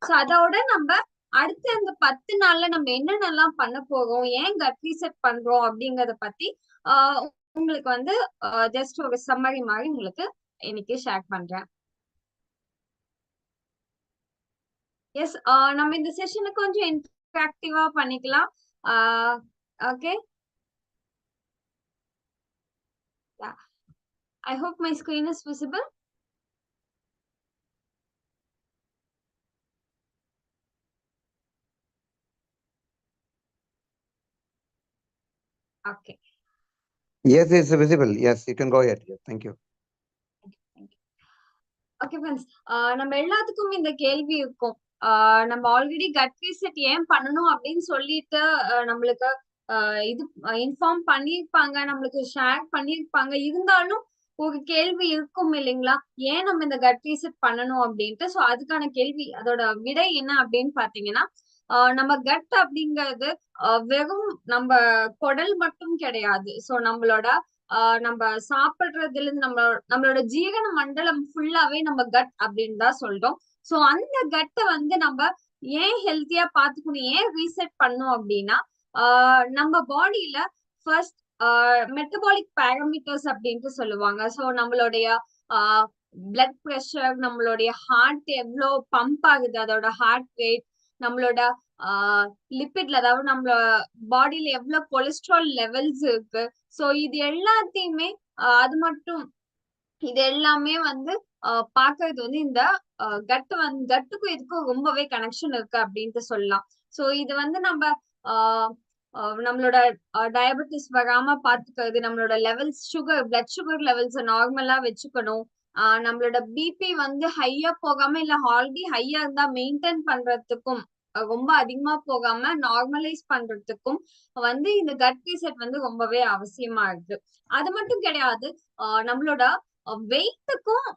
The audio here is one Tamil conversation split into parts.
சோ அதோட நம்ம அடுத்த அந்த 10 நாள்ல நம்ம என்னென்னலாம் பண்ண போறோம், ஏன் கட் ரீசெட் பண்றோம் அப்படிங்கறத பத்தி ஆஹ் உங்களுக்கு வந்து ஜஸ்ட் ஒரு சம்மரி மாதிரி உங்களுக்கு இன்னைக்கு ஷேர் பண்றேன். எஸ், நம்ம இந்த செஷனை கொஞ்சம் இன்டராக்டிவா பண்ணிக்கலாம். Okay, I hope my screen is visible. Okay. Yes, it's visible. Yes, you can go ahead. Yes, thank you. Okay friends, நம்ம எல்லாத்துக்கும் இந்த கேள்வி இருக்கும். நம்ம ஆல்ரெடி கட் ரீசெட் ஏன் பண்ணணும் அப்படின்னு சொல்லிட்டு நம்மளுக்கு இது இன்ஃபார்ம் பண்ணிருப்பாங்க, நம்மளுக்கு ஷேர் பண்ணிருப்பாங்க. இருந்தாலும் ஒரு கேள்வி இருக்கும் இல்லைங்களா, ஏன் நம்ம இந்த கட் ரீசெட் பண்ணணும் அப்படின்ட்டு. சோ அதுக்கான கேள்வி, அதோட விடை என்ன அப்படின்னு பாத்தீங்கன்னா, நம்ம கட் அப்படிங்கிறது வெறும் நம்ம குடல் மட்டும் கிடையாது. சோ நம்மளோட நம்ம சாப்பிடுறதுல இருந்து நம்மளோட ஜீரண மண்டலம் ஃபுல்லாவே நம்ம கட் அப்படின்னு தான் சொல்றோம். சோ அந்த கட்டை வந்து நம்ம ஏன் ஹெல்த்தியா பாத்துக்கணும், ஏன் ரீசெட் பண்ணும் அப்படின்னா, நம்ம பாடியில ஃபர்ஸ்ட் மெட்டபாலிக் பேராமீட்டர்ஸ் அப்படின்ட்டு சொல்லுவாங்க. சோ நம்மளுடைய பிளட் ப்ரெஷர், நம்மளுடைய ஹார்ட் எவ்வளோ பம்ப் ஆகுது, அதோட ஹார்ட் ரேட், நம்மளோட லிப்பிட்ல, அதாவது நம்ம பாடியில எவ்வளவு கொலஸ்ட்ரால் லெவல்ஸ் இருக்கு. சோ இது எல்லாத்தையுமே அது மட்டும் இது எல்லாமே வந்து பாக்குறது வந்து இந்த கட்டுக்கும் இதுக்கும் ரொம்பவே கனெக்ஷன் இருக்கு அப்படின்ட்டு சொல்லலாம். சோ இது வந்து நம்ம நம்மளோட டயபெட்டிஸ் வராம பாத்துக்கிறது, நம்மளோட லெவல்ஸ் பிளட் சுகர் லெவல்ஸ் நார்மலா வச்சுக்கணும். நம்மளோட பிபி வந்து ஹையா போகாம, இல்ல ஆல்ரெடி ஹையா இருந்தா மெயின்டைன் பண்றதுக்கும், ரொம்ப அதிகமா போகாம நார்மலைஸ் பண்றதுக்கும் வந்து இந்த கட் ரீசெட் வந்து ரொம்பவே அவசியமா இருக்கு. அது மட்டும் கிடையாது, நம்மளோட வெயிட்டுக்கும்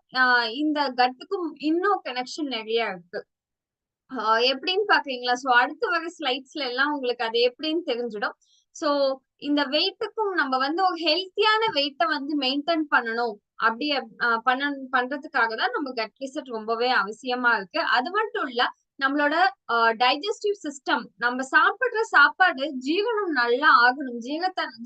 இந்த கட்டுக்கும் இன்னும் கனெக்ஷன் நிறைய இருக்கு. எப்படின்னு பாக்குறீங்களா? சோ அடுத்த வர ஸ்லைட்ஸ்ல எல்லாம் உங்களுக்கு அது எப்படின்னு தெரிஞ்சிடும். சோ இந்த வெயிட்டுக்கும் நம்ம வந்து ஒரு ஹெல்த்தியான வெயிட்டை வந்து மெயின்டைன் பண்ணணும். அப்படி பண்றதுக்காக தான் நம்ம கட் ரீசெட் ரொம்பவே அவசியமா இருக்கு. அது மட்டும் இல்ல, நம்மளோட டைஜஸ்டிவ் சிஸ்டம், நம்ம சாப்பிடுற சாப்பாடு ஜீரணம் நல்லா ஆகணும்.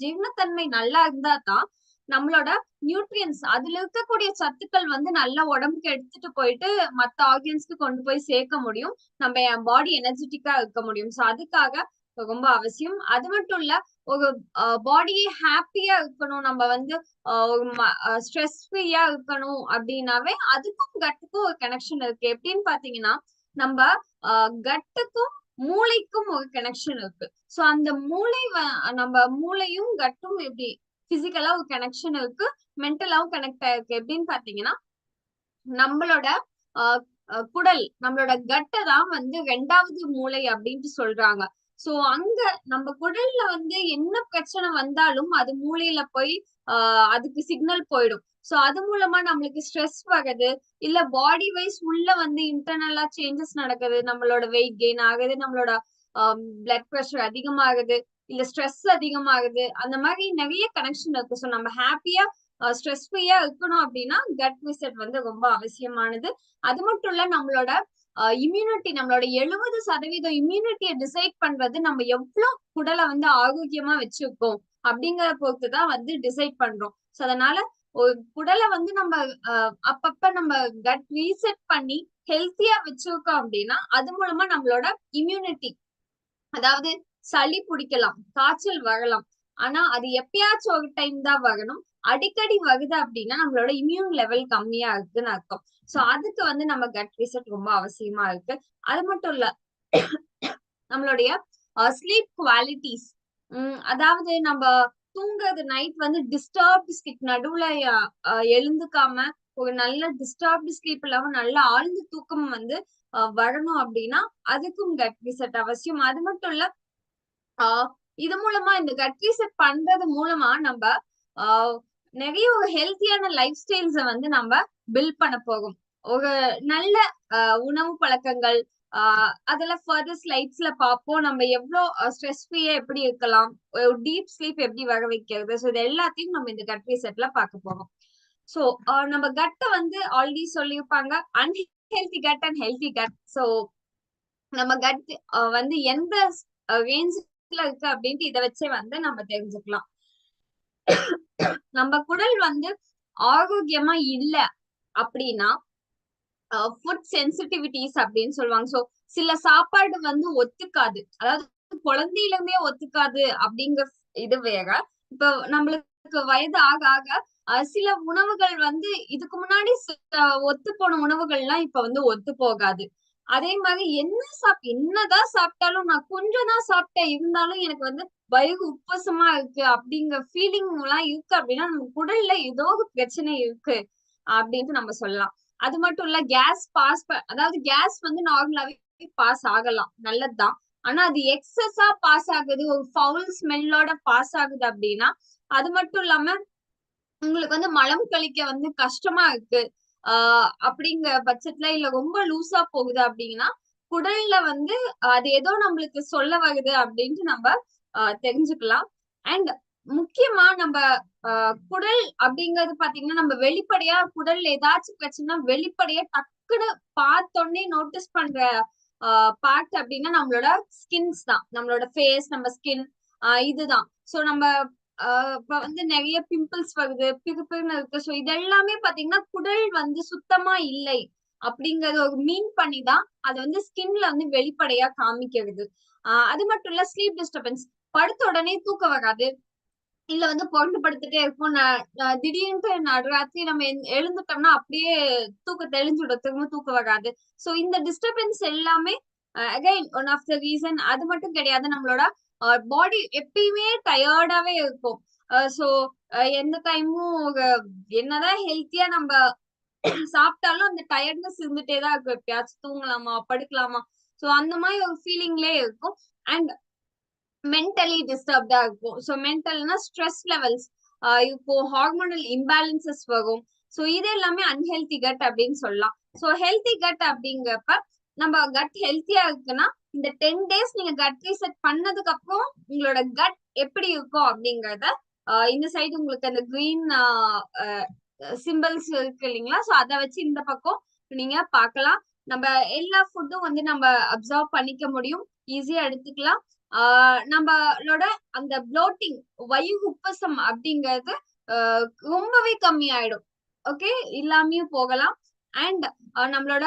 ஜீரணத்தன்மை நல்லா இருந்தா தான் நம்மளோட நியூட்ரியன்ஸ், அதுல இருக்கக்கூடிய சத்துக்கள் வந்து நல்லா உடம்புக்கு எடுத்துட்டு போயிட்டு மத்த ஆர்கன்ஸ்க்கு கொண்டு போய் சேர்க்க முடியும். நம்ம பாடி எனர்ஜெட்டிக்கா இருக்க முடியும். சோ அதுக்காக ரொம்ப அவசியம். அது மட்டும் இல்ல, ஒரு பாடியே ஹாப்பியா இருக்கணும், நம்ம வந்து ஸ்ட்ரெஸ் ஃப்ரீயா இருக்கணும் அப்படின்னாவே அதுக்கும் கட்டுக்கும் ஒரு கனெக்ஷன் இருக்கு. எப்படின்னு பாத்தீங்கன்னா, நம்ம கட்டுக்கும் மூளைக்கும் ஒரு கனெக்ஷன் இருக்கு. சோ அந்த நம்ம மூளையும் கட்டும் எப்படி பிசிக்கலா ஒரு கனெக்ஷன் இருக்கு, மென்டலாவும் கனெக்ட் ஆயிருக்கு. எப்படின்னு பாத்தீங்கன்னா, நம்மளோட குடல், நம்மளோட கட்டை தான் வந்து 2வது மூளை அப்படின்ட்டு சொல்றாங்க. சோ அங்க நம்ம குடல்ல வந்து என்ன பிரச்சனை வந்தாலும் அது மூளையில போய் அதுக்கு சிக்னல் போயிடும். சோ அது மூலமா நம்மளுக்கு ஸ்ட்ரெஸ் வருது, இல்ல பாடி வைஸ் உள்ள வந்து இன்டர்னலா சேஞ்சஸ் நடக்குது, நம்மளோட வெயிட் கெயின் ஆகுது, நம்மளோட பிளட் ப்ரெஷர் அதிகமாகுது, இல்ல ஸ்ட்ரெஸ் அதிகமாகுது. அந்த மாதிரி நிறைய கனெக்ஷன் இருக்கு. ஸோ நம்ம ஹாப்பியா ஸ்ட்ரெஸ் ஃப்ரீயா இருக்கணும் அப்படின்னா கட் ரீசெட் வந்து ரொம்ப அவசியமானது. அது மட்டும் இல்ல, நம்மளோட இம்யூனிட்டி, நம்மளோட 70% இம்யூனிட்டியை டிசைட் பண்றது நம்ம எவ்வளவு குடலை வந்து ஆரோக்கியமா வச்சிருக்கோம் அப்படிங்கறத பொறுத்துதான் வந்து டிசைட் பண்றோம். ஸோ அதனால ஒரு குடலை வந்து நம்ம அப்பப்ப நம்ம கட் ரீசெட் பண்ணி ஹெல்த்தியா வச்சிருக்கோம் அப்படின்னா அது மூலமா நம்மளோட இம்யூனிட்டி, அதாவது சளி பிடிக்கலாம், காய்ச்சல் வரலாம், ஆனா அது எப்பயாச்சும் ஒரு டைம் தான் வரணும். அடிக்கடி வருது அப்படின்னா நம்மளோட இம்யூன் லெவல் கம்மியா இருக்குன்னு அர்த்தம். சோ அதுக்கு வந்து நம்ம கட் ரீசெட் ரொம்ப அவசியமா இருக்கு. அது மட்டும் இல்ல, நம்மளுடைய ஸ்லீப் குவாலிட்டிஸ், அதாவது நம்ம தூங்குறது நைட் வந்து டிஸ்டர்ப்டு ஸ்லீப், நடுவுல எழுந்துக்காம ஒரு நல்ல டிஸ்டர்ப்டு ஸ்லீப் இல்லாம நல்ல ஆழ்ந்த தூக்கம் வந்து வரணும் அப்படின்னா அதுக்கும் கட் ரீசெட் அவசியம். அது மட்டும் இல்ல, இது மூலமா, இந்த கட் ரீசெட் பண்றது மூலமா நம்ம நிறைய ஒரு ஹெல்த்தியான லைஃப் ஸ்டைல்ஸ வந்து நம்ம பில்ட் பண்ண போகும். ஒரு நல்ல உணவு பழக்கங்கள், அதெல்லாம் ஃபர்தர் ஸ்லைட்ஸ்ல பார்ப்போம். நம்ம எவ்வளவு ஸ்ட்ரெஸ் ஃப்ரீயா எப்படி இருக்கலாம், ஒரு டீப் ஸ்லீப் எப்படி வர வைக்கிறது, ஸோ இது எல்லாத்தையும் நம்ம இந்த கட் ரீசெட்ல பார்க்க போறோம். சோ நம்ம கட்டை வந்து ஆல்ரெடி சொல்லியிருப்பாங்க, unhealthy cut and healthy cut. So நம்ம கட் வந்து எந்த ரேஞ்ச்ல இருக்கு அப்படின்ட்டு இதை வச்சே வந்து நம்ம தெரிஞ்சுக்கலாம். நம்ம குடல் வந்து ஆரோக்கியமா இல்ல அப்படின்னா ஃபுட் சென்சிட்டிவிட்டிஸ் அப்படின்னு சொல்லுவாங்க. சோ சில சாப்பாடு வந்து ஒத்துக்காது, அதாவது குழந்தையில இருந்தே ஒத்துக்காது அப்படிங்கிற இது வேற. இப்ப நம்மளுக்கு வயது ஆக ஆக சில உணவுகள் வந்து இதுக்கு முன்னாடி ஒத்து போன உணவுகள் எல்லாம் இப்ப வந்து ஒத்து போகாது. அதே மாதிரி என்னதான் சாப்பிட்டாலும் நான் கொஞ்சம் தான் சாப்பிட்டேன், இருந்தாலும் எனக்கு வந்து வயிறு உப்பசமா இருக்கு அப்படிங்கிற ஃபீலிங் எல்லாம் இருக்கு அப்படின்னா நம்ம குடல்ல ஏதோ ஒரு பிரச்சனை இருக்கு அப்படின்ட்டு நம்ம சொல்லலாம். அது மட்டும் இல்ல, அதாவது கேஸ் வந்து நார்மலாவே பாஸ் ஆகலாம், நல்லதுதான். ஆனா அது எக்ஸஸா பாஸ் ஆகுது, ஒரு ஃபவுல் ஸ்மெல்லோட பாஸ் ஆகுது அப்படின்னா, அது மட்டும் இல்லாம உங்களுக்கு வந்து மலம் கழிக்க வந்து கஷ்டமா இருக்கு அப்படிங்கிற பட்சத்துல, இல்ல ரொம்ப லூசா போகுது அப்படின்னா குடல்ல வந்து அது ஏதோ நம்மளுக்கு சொல்ல வருது அப்படின்ட்டு நம்ம தெரிஞ்சுக்கலாம். அண்ட் முக்கியமா நம்ம குடல் அப்படிங்கறது பாத்தீங்கன்னா, நம்ம வெளிப்படையா குடல்ல ஏதாச்சும் பிரச்சனை வெளிப்படையா டக்குன்னு பார்த்தோன்னே நோட்டீஸ் பண்ற பார்ட் அப்படின்னா நம்மளோட ஸ்கின்ஸ் தான், நம்மளோட ஃபேஸ், நம்ம ஸ்கின், இதுதான். சோ நம்ம இப்ப வந்து நிறைய பிம்பிள்ஸ் வருது, பிறுபிறுன்னு இருக்கு. சோ இதெல்லாமே பாத்தீங்கன்னா குடல் வந்து சுத்தமா இல்லை அப்படிங்கறத ஒரு மீன் பண்ணிதான் அது வந்து ஸ்கின்ல வந்து வெளிப்படையா காமிக்கிறது. அது மட்டும் இல்ல, ஸ்லீப் டிஸ்டர்பன்ஸ், படுத்த உடனே தூக்கம் வராது, இல்ல வந்து புரண்டு படுத்துட்டே இருக்கும். திடீர்னு நடுராத்திரி நம்ம எழுந்துட்டோம்னா அப்படியே தூக்கம் தெளிஞ்சுடும், திரும்ப தூக்கம் வராது. சோ இந்த டிஸ்டர்பன்ஸ் எல்லாமே again one of the reason. அது மட்டும் கிடையாது, நம்மளோட பாடி எப்பயுமே டயர்டாவே இருக்கும். சோ எந்த டைமும் என்னதான் ஹெல்த்தியா நம்ம சாப்பிட்டாலும் அந்த டயர்ட்னஸ் இருந்துட்டே தான் இருக்கும். எப்பயாச்சும் தூங்கலாமா, படுக்கலாமா, சோ அந்த மாதிரி ஒரு ஃபீலிங்லயே இருக்கும். அண்ட் மென்டலி டிஸ்டர்ப்டா இருக்கும். ஸோ மென்டல்னா ஸ்ட்ரெஸ் லெவல்ஸ் இப்போ ஹார்மோனல் இம்பேலன்சஸ் வரும். ஸோ இது எல்லாமே அன்ஹெல்தி கட் அப்படின்னு சொல்லலாம். ஸோ ஹெல்தி கட் அப்படிங்கிறப்ப நம்ம கட் ஹெல்த்தியா இருக்குன்னா இந்த 10 days நீங்க கட் ரீசெட் பண்ணதுக்கு அப்புறம் உங்களோட கட் எப்படி இருக்கும் அப்படிங்கறத இந்த சைடு உங்களுக்கு அந்த கிரீன் சிம்பிள்ஸ் இருக்கு இல்லைங்களா, ஸோ அதை வச்சு இந்த பக்கம் நீங்க பார்க்கலாம். நம்ம எல்லா ஃபுட்டும் வந்து நம்ம அப்சர்வ் பண்ணிக்க முடியும், ஈஸியா எடுத்துக்கலாம். நம்மளோட அந்த ப்ளோட்டிங், வயிறு உப்பசம் அப்படிங்கிறது ரொம்பவே கம்மி ஆயிடும். ஓகே, இல்லாமையும் போகலாம். அண்ட் நம்மளோட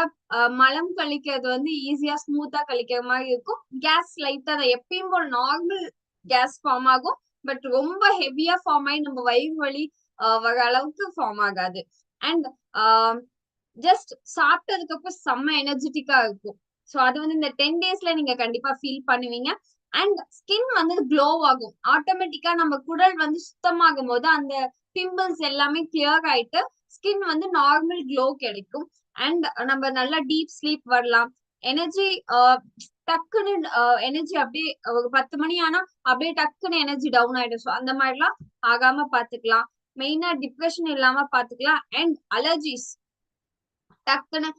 மலம் கழிக்கிறது வந்து ஈஸியா ஸ்மூத்தா கழிக்கிற மாதிரி இருக்கும். கேஸ் லைட்டா எப்பயும் போல நார்மல் கேஸ் ஃபார்ம் ஆகும், பட் ரொம்ப ஹெவியா ஃபார்ம் ஆகி நம்ம வயிறு வலி வர அளவுக்கு ஃபார்ம் ஆகாது. அண்ட் ஜஸ்ட் சாப்பிட்டதுக்கு அப்புறம் செம்ம எனர்ஜெட்டிக்கா இருக்கும். சோ அது வந்து இந்த 10 daysல நீங்க கண்டிப்பா ஃபீல் பண்ணுவீங்க. அண்ட் ஸ்கின் வந்து க்ளோ ஆகும் ஆட்டோமேட்டிக்கா. நம்ம குடல் வந்து சுத்தமாகும் போது அந்த பிம்பிள்ஸ் எல்லாமே கிளியர் ஆயிட்டு ஸ்கின் வந்து நார்மல் க்ளோ கிடைக்கும். அண்ட் நம்ம நல்லா டீப் ஸ்லீப் வரலாம். எனர்ஜி டக்குன்னு எனர்ஜி அப்படியே ஒரு 10 மணி ஆனா அப்படியே டக்குன்னு எனர்ஜி டவுன் ஆயிடும். ஸோ அந்த மாதிரிலாம் ஆகாம பாத்துக்கலாம். மெயினா டிப்ரெஷன் இல்லாம பாத்துக்கலாம். அண்ட் அலர்ஜிஸ் டக்குன்னு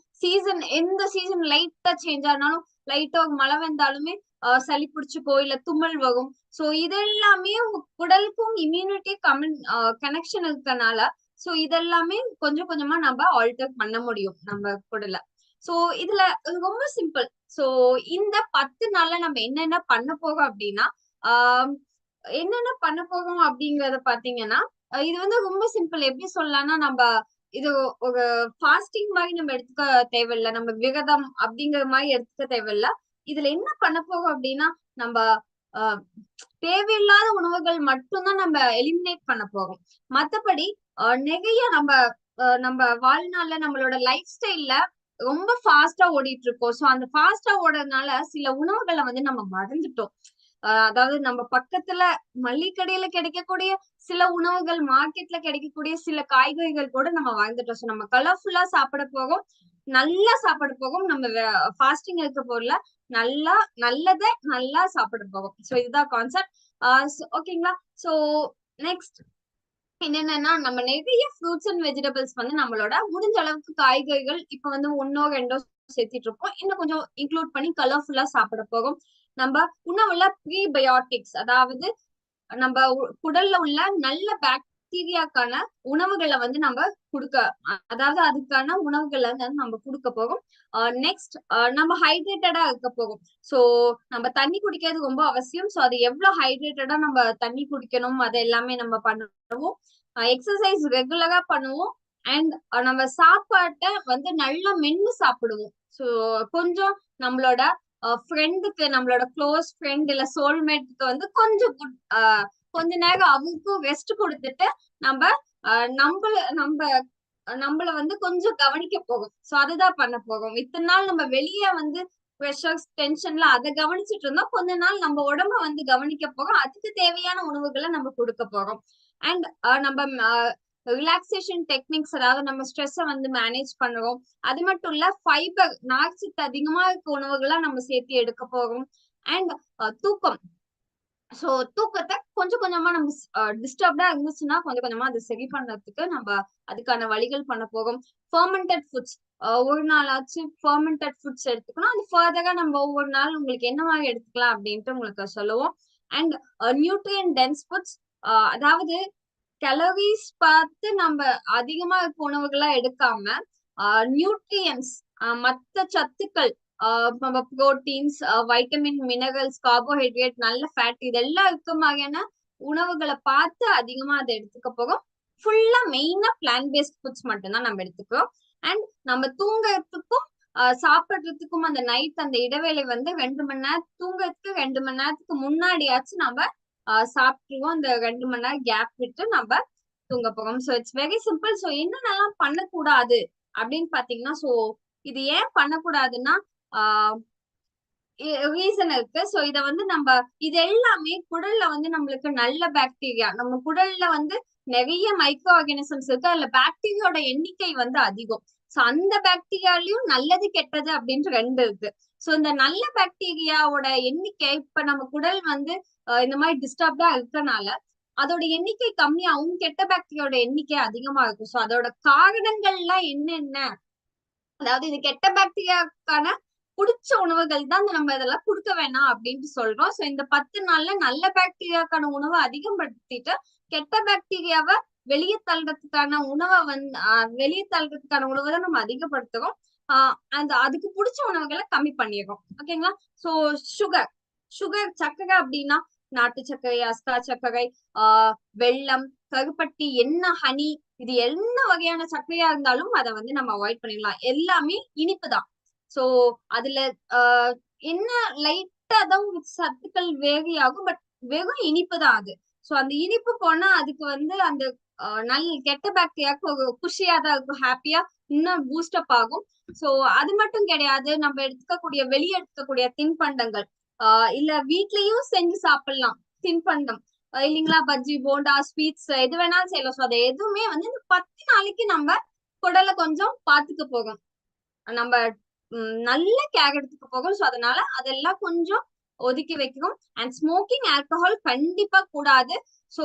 எந்த சீசன் லைட்டா சேஞ்ச் ஆனாலும், லைட்டா மழை வந்தாலுமே சளி பிடிச்சுக்கோ, இல்ல தும்மல் வரும். சோ இதெல்லாமே குடலுக்கும் இம்யூனிட்டி கனெக்ஷன் இருக்கனால சோ இதெல்லாமே கொஞ்சம் கொஞ்சமா நம்ம ஆல்டர் பண்ண முடியும் நம்ம குடல. சோ இதுல ரொம்ப சிம்பிள். சோ இந்த 10 நாள்ல நம்ம என்னென்ன பண்ண போறோம் அப்படின்னா, என்னென்ன பண்ண போறோம் அப்படிங்கறத பாத்தீங்கன்னா, இது வந்து ரொம்ப சிம்பிள். எப்படி சொல்லலாம்னா, நம்ம இது ஒரு ஃபாஸ்டிங் மாதிரி நம்ம எடுத்துக்க தேவையில்ல, நம்ம விரதம் அப்படிங்கிற மாதிரி எடுத்துக்க தேவையில்ல. இதுல என்ன பண்ண போறோம் அப்படின்னா, நம்ம தேவையில்லாத உணவுகள் மட்டும்தான் நம்ம எலிமினேட் பண்ண போறோம். மத்தபடி நிறைய நம்ம வாழ்நாள்ல நம்மளோட லைஃப் ஸ்டைல்ல ரொம்ப ஃபாஸ்டா ஓடிட்டு இருக்கோம். சோ அந்த ஃபாஸ்டா ஓடுறதுனால சில உணவுகளை வந்து நம்ம மறந்துட்டோம். அதாவது நம்ம பக்கத்துல மளிகை கடையில கிடைக்கக்கூடிய சில உணவுகள், மார்க்கெட்ல கிடைக்கக்கூடிய சில காய்கறிகள் கூட நம்ம வாழ்ந்துட்டோம். சோ நம்ம கலர்ஃபுல்லா சாப்பிட போகும், நல்லா சாப்பிட போகும். நம்ம ஃபாஸ்டிங் இருக்க போறல நல்லத நல்லா சாப்பிட போகும். சோ இதுதான் கான்செப்ட். ஓகேங்களா? சோ நெக்ஸ்ட் என்னன்னா, நம்ம நிறைய ஃப்ரூட்ஸ் அண்ட் வெஜிடபிள்ஸ் வந்து நம்மளோட முடிஞ்ச அளவுக்கு காய்கறிகள் இப்ப வந்து 1ஓ 2ஓ சேர்த்திட்டு இருப்போம். இன்னும் கொஞ்சம் இன்க்ளூட் பண்ணி கலர்ஃபுல்லா சாப்பிட போகும். நம்ம உணவுல ப்ரீபயோட்டிக்ஸ், அதாவது நம்ம குடல்ல உள்ள நல்ல பாக்டீரியா பாக்டீரியாக்கான உணவுகளை வந்து நம்ம கொடுக்க, அதாவது அதுக்கான உணவுகளை வந்து நம்ம கொடுக்க போகும். நெக்ஸ்ட் நம்ம ஹைட்ரேட்டடா இருக்க போகும். சோ நம்ம தண்ணி குடிக்கிறது ரொம்ப அவசியம். சோ அது எவ்வளவு ஹைட்ரேட்டடா நம்ம தண்ணி குடிக்கணும் அது எல்லாமே நம்ம பண்ணுவோம். எக்ஸசைஸ் ரெகுலரா பண்ணுவோம். அண்ட் நம்ம சாப்பாட்டை வந்து நல்லா மென்னு சாப்பிடுவோம். சோ கொஞ்சம் நம்மளோட ஃப்ரெண்டுக்கு, நம்மளோட க்ளோஸ் ஃப்ரெண்ட் இல்ல சோல்மேட்டுக்கு வந்து கொஞ்சம் கொஞ்ச நேரம் அவருக்கும் ரெஸ்ட் கொடுத்துட்டு நம்ம நம்மள வந்து கொஞ்சம் கவனிக்க போகும். சோ அதுதான் பண்ண போகும். இத்தனை நாள் நம்ம வெளியே வந்து ப்ரெஷர்ஸ் டென்ஷன்ல அதை கவனிச்சுட்டு இருந்தோம். கொஞ்ச நாள் நம்ம உடம்ப வந்து கவனிக்க போகும். அதுக்கு தேவையான உணவுகளை நம்ம கொடுக்க போறோம். அண்ட் நம்ம ரிலாக்ஸேஷன் டெக்னிக்ஸ், அதாவது நம்ம ஸ்ட்ரெஸ்ஸை வந்து மேனேஜ் பண்ணுவோம். அது மட்டும் இல்ல ஃபைபர், நார்ச்சத்து அதிகமா இருக்க உணவுகளா நம்ம சேர்த்து எடுக்க போறோம். அண்ட் தூக்கம். சோ தூக்கத்தை கொஞ்சம் கொஞ்சமா நம்ம டிஸ்டர்ப்டா இருந்துச்சுன்னா கொஞ்சம் கொஞ்சமா அதை சரி பண்றதுக்கு நம்ம அதுக்கான வழிகள் பண்ண போகும். ஃபெர்மெண்டட் ஃபுட்ஸ், ஒரு நாளாச்சு ஃபெர்மெண்டட் ஃபுட்ஸ் எடுத்துக்கணும். அது ஃபர்தரா நம்ம ஒவ்வொரு நாள் உங்களுக்கு என்ன மாதிரி எடுத்துக்கலாம் அப்படின்ட்டு உங்களுக்கு சொல்லுவோம். அண்ட் நியூட்ரியன் டென்ஸ் ஃபுட்ஸ், அதாவது கலோரிஸ் பார்த்து நம்ம அதிகமா இருக்க உணவுகளா எடுக்காம நியூட்ரியன்ஸ், மத்த சத்துக்கள், நம்ம புரோட்டீன்ஸ், வைட்டமின், மினரல்ஸ், கார்போஹைட்ரேட், நல்ல ஃபேட், இதெல்லாம் இருக்க மாதிரியான உணவுகளை பார்த்து அதிகமா அதை எடுத்துக்க போகும். ஃபுல்லா மெயினா பிளான் பேஸ்ட் ஃபுட்ஸ் மட்டும்தான் நம்ம எடுத்துக்கிறோம். அண்ட் நம்ம தூங்குறதுக்கும் சாப்பிடுறதுக்கும் அந்த நைட் அந்த இடைவேளை வந்து 2 மணி நேரம், தூங்குறதுக்கு 2 மணி நேரத்துக்கு முன்னாடியாச்சும் நம்ம சாப்பிட்டுருவோம். அந்த 2 மணி நேரம் கேப் விட்டு நம்ம தூங்க போறோம். So it's very simple. So என்னென்னலாம் பண்ணக்கூடாது அப்படின்னு பாத்தீங்கன்னா, ஸோ இது ஏன் பண்ணக்கூடாதுன்னா ரீசன் இருக்கு. சோ இத வந்து நம்ம இது எல்லாமே குடல்ல வந்து நம்மளுக்கு நல்ல பாக்டீரியா, நம்ம குடல்ல வந்து நிறைய மைக்ரோ ஆர்கானிசம்ஸ் இருக்கு. அதுல பாக்டீரியாவோட எண்ணிக்கை வந்து அதிகம். சோ அந்த பாக்டீரியாலயும் நல்லது கெட்டது அப்படின்ட்டு 2 இருக்கு. சோ இந்த நல்ல பாக்டீரியாவோட எண்ணிக்கை இப்ப நம்ம குடல் வந்து இந்த மாதிரி டிஸ்டர்ப்டா இருக்கனால அதோட எண்ணிக்கை கம்மியாகவும் கெட்ட பாக்டீரியாவோட எண்ணிக்கை அதிகமா இருக்கும். சோ அதோட காரணங்கள்லாம் என்னென்ன, அதாவது இது கெட்ட பாக்டீரியாக்கான புடிச்ச உணவுகள் தான் நம்ம இதெல்லாம் கொடுக்க வேணாம் அப்படின்ட்டு சொல்றோம். சோ இந்த 10 நாள்ல நல்ல பாக்டீரியாக்கான உணவை அதிகப்படுத்திட்டு கெட்ட பாக்டீரியாவை வெளியே தள்ளுறதுக்கான உணவை வந்து வெளியே தள்ளுறதுக்கான உணவை தான் நம்ம அதிகப்படுத்துறோம். அதுக்கு பிடிச்ச உணவுகளை கம்மி பண்ணிடுறோம். ஓகேங்களா? சோ சுகர் சர்க்கரை அப்படின்னா நாட்டு சர்க்கரை, அஸ்கா சர்க்கரை, வெல்லம், கருப்பட்டி, எண்ணெய், ஹனி, இது என்ன வகையான சர்க்கரையா இருந்தாலும் அதை வந்து நம்ம அவாய்ட் பண்ணிடலாம். எல்லாமே இனிப்பு தான். சோ அதுல என்ன லைட்டா தான் சத்துக்கள் வேரி ஆகும். பட் வெறும் இனிப்பு தான் அது. சோ அந்த இனிப்பு போனா அதுக்கு வந்து அந்த கெட்ட பாக்டீரியாவுக்கு ஒரு குஷியா தான் இருக்கும், ஹாப்பியா இன்னும் பூஸ்டப் ஆகும். சோ அது மட்டும் கிடையாது, நம்ம எடுத்துக்கக்கூடிய வெளியே எடுத்துக்கக்கூடிய தின்பண்டங்கள், இல்ல வீட்லயும் செஞ்சு சாப்பிடலாம் தின்பண்டம் இல்லைங்களா, பஜ்ஜி, போண்டா, ஸ்வீட்ஸ் எது வேணாலும் செய்யலாம். சோ அதை எதுவுமே வந்து இந்த 10 நாளைக்கு நம்ம குடலை கொஞ்சம் பாத்துக்க போகும். நம்ம நல்ல கேர் எடுத்துக்க போகும். சோ அதனால அதெல்லாம் கொஞ்சம் ஒதுக்கி வைக்கணும். அண்ட் ஸ்மோக்கிங், ஆல்கஹால் கண்டிப்பா கூடாது. சோ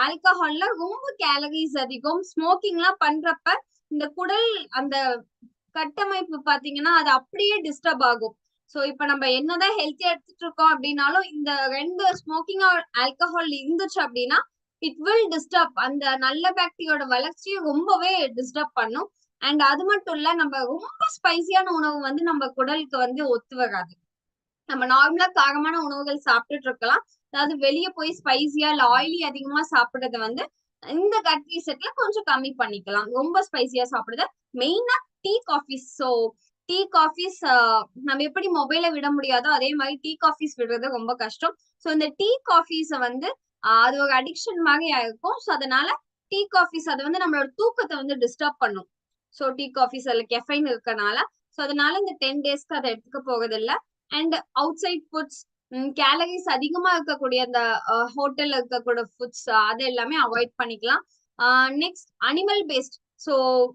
ஆல்கஹால்ல ரொம்ப கேலரிஸ் அதிகம். ஸ்மோக்கிங் எல்லாம் பண்றப்ப இந்த குடல் அந்த கட்டமைப்பு பாத்தீங்கன்னா அது அப்படியே டிஸ்டர்ப் ஆகும். சோ இப்ப நம்ம என்னதான் ஹெல்த்தியா எடுத்துட்டு இருக்கோம் அப்படின்னாலும் இந்த 2 ஸ்மோக்கிங் ஆல்கஹால் இருந்துச்சு அப்படின்னா இட் வில் டிஸ்டர்ப் அந்த நல்ல பாக்டீரியோட வளர்ச்சியை ரொம்பவே டிஸ்டர்ப் பண்ணும். அண்ட் அது மட்டும் இல்ல, நம்ம ரொம்ப ஸ்பைசியான உணவு வந்து நம்ம குடலுக்கு வந்து ஒத்து வராது. நம்ம நார்மலா காரமான உணவுகள் சாப்பிட்டுட்டு இருக்கலாம். அதாவது வெளியே போய் ஸ்பைசியா இல்ல ஆயிலி அதிகமா சாப்பிடுறத வந்து இந்த கட் ரீசெட்ல கொஞ்சம் கம்மி பண்ணிக்கலாம். ரொம்ப ஸ்பைசியா சாப்பிடுறது, மெயினா tea coffees. So tea coffees நம்ம எப்படி மொபைல விட முடியாதோ அதே மாதிரி டீ காஃபிஸ் விடுறது ரொம்ப கஷ்டம். சோ இந்த டீ காஃபிஸ வந்து அது ஒரு அடிக்ஷன் மாதிரி ஆயிருக்கும். சோ அதனால டீ காஃபிஸ் அது வந்து நம்மளோட தூக்கத்தை வந்து டிஸ்டர்ப் பண்ணும். சோ டீ காஃபிஸ் அதுல கெஃபைன் இருக்கனால, சோ அதனால இந்த 10 டேஸ்க்கு அதை எடுத்துக்க போகிறது இல்ல. And outside foods, calories அதிகமா இருக்கக்கூடிய அந்த ஹோட்டல்ல இருக்கக்கூடிய ஃபுட்ஸ் அது எல்லாமே அவாய்ட் பண்ணிக்கலாம். Next animal based, so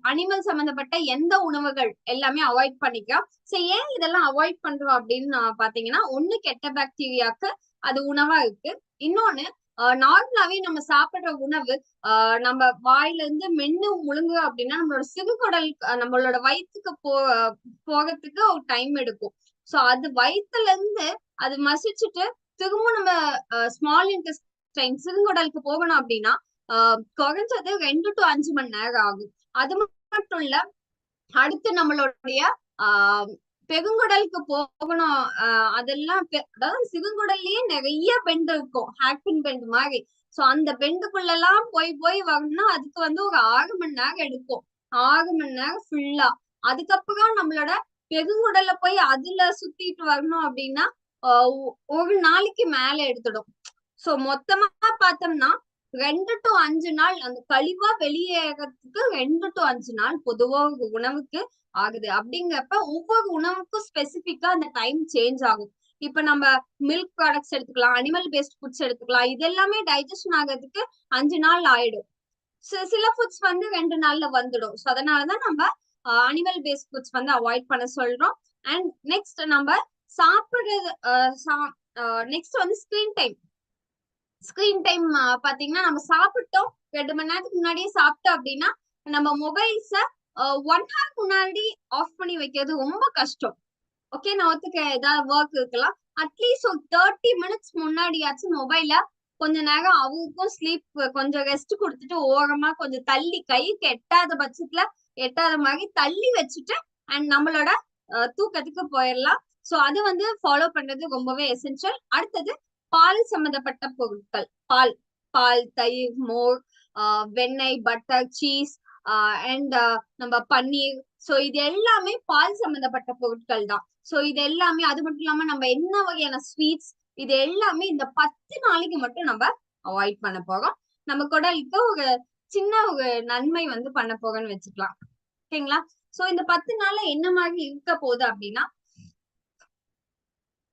animal சம்பந்தப்பட்ட எந்த உணவுகள் எல்லாமே அவாய்ட் பண்ணிக்கலாம். சோ ஏன் இதெல்லாம் அவாய்ட் பண்றோம் அப்படின்னு பாத்தீங்கன்னா, ஒண்ணு கெட்ட பாக்டீரியாக்கு அது உணவா இருக்கு. இன்னொன்னு நார்மலாவே நம்ம சாப்பிடுற உணவு நம்ம வாயில இருந்து மென்னு முழுங்குறோம் அப்படின்னா நம்மளோட சிறுகுடல் நம்மளோட வயிற்றுக்கு போகிறதுக்கு ஒரு டைம் எடுக்கும். சோ அது வயிற்றுல இருந்து அது மசிச்சுட்டு திரும்ப நம்ம ஸ்மால் இன்டெஸ்டைன் சிறுகுடலுக்கு போகணும் அப்படின்னா குறைஞ்சது 2 to 5 மணி நேரம் ஆகும். அது மட்டும் இல்ல, அடுத்து நம்மளுடைய பெருங்குடலுக்கு போகணும். அதெல்லாம் அதாவது சிறுங்குடல்லயே நிறைய பெண்ட் இருக்கும், ஹேர்பின் பெண்ட் மாதிரி. சோ அந்த பெண்டுக்குள்ள எல்லாம் போய் போய் வரணும்னா அதுக்கு ஒரு 6 மணி நேரம் எடுக்கும். 6 மணி நேரம் ஃபுல்லா. அதுக்கப்புறம் நம்மளோட பெருங்குடல்ல போய் அதுல சுத்திட்டு வரணும் அப்படின்னா ஒரு நாளைக்கு மேல எடுத்துடும். சோ மொத்தமா பார்த்தோம்னா 2 to 5 நாள் அந்த கழிவா வெளியேறதுக்கு 2 to 5 நாள் பொதுவா உணவுக்கு ஆகுது. அப்படிங்கிறப்ப ஒவ்வொரு உணவுக்கும் ஸ்பெசிபிக்கா அந்த டைம் சேஞ்ச் ஆகும். இப்ப நம்ம மில்க் ப்ராடக்ட்ஸ் எடுத்துக்கலாம், அனிமல் பேஸ்ட் ஃபுட்ஸ் எடுத்துக்கலாம். இது எல்லாமே டைஜஷன் ஆகிறதுக்கு 5 நாள் ஆயிடும். சில ஃபுட்ஸ் 2 நாள்ல வந்துடும். ஸோ அதனாலதான் நம்ம அனிமல் பேஸ்ட் ஃபுட்ஸ் அவாய்ட் பண்ண சொல்றோம். அண்ட் நெக்ஸ்ட் நம்ம சாப்பிடுறது next screen time. Screen time பாத்தீங்கன்னா நம்ம சாப்பிட்டோம் 2 மணி நேரத்துக்கு முன்னாடியே சாப்பிட்டோம் அப்படின்னா நம்ம மொபைல்ஸ 1 hour முன்னாடி ஆஃப் பண்ணி வைக்கிறது ரொம்ப கஷ்டம். ஓகே, நான் ஒத்துக்க ஏதாவது ஒர்க் இருக்கலாம். அட்லீஸ்ட் ஒரு 30 மினிட்ஸ் முன்னாடியாச்சும் மொபைல கொஞ்ச நேரம் அவருக்கும் ஸ்லீப் கொஞ்சம் ரெஸ்ட் கொடுத்துட்டு ஓரமா கொஞ்சம் தள்ளி, கைக்கு எட்டாத பட்சத்துல எட்டாத மாதிரி தள்ளி வச்சுட்டு அண்ட் நம்மளோட தூக்கத்துக்கு போயிடலாம். சோ அது ஃபாலோ பண்றது ரொம்பவே எசென்சியல். அடுத்தது பால் சம்பந்தப்பட்ட பொருட்கள். பால், தயிர், மோர், வெண்ணெய், பட்டர், சீஸ் அண்ட் நம்ம பன்னீர். சோ இது எல்லாமே பால் சம்பந்தப்பட்ட பொருட்கள் தான். சோ இது எல்லாமே, அது மட்டும் இல்லாம நம்ம என்ன வகையான ஸ்வீட்ஸ், இது எல்லாமே இந்த 10 நாளைக்கு மட்டும் நம்ம அவாய்ட் பண்ண போறோம். நம்ம குடலுக்கு ஒரு சின்ன ஒரு நன்மை பண்ண போறோம்னு வச்சுக்கலாம். ஓகேங்களா? சோ இந்த 10 நாள்ல என்ன மாதிரி இருக்க போகுது அப்படின்னா,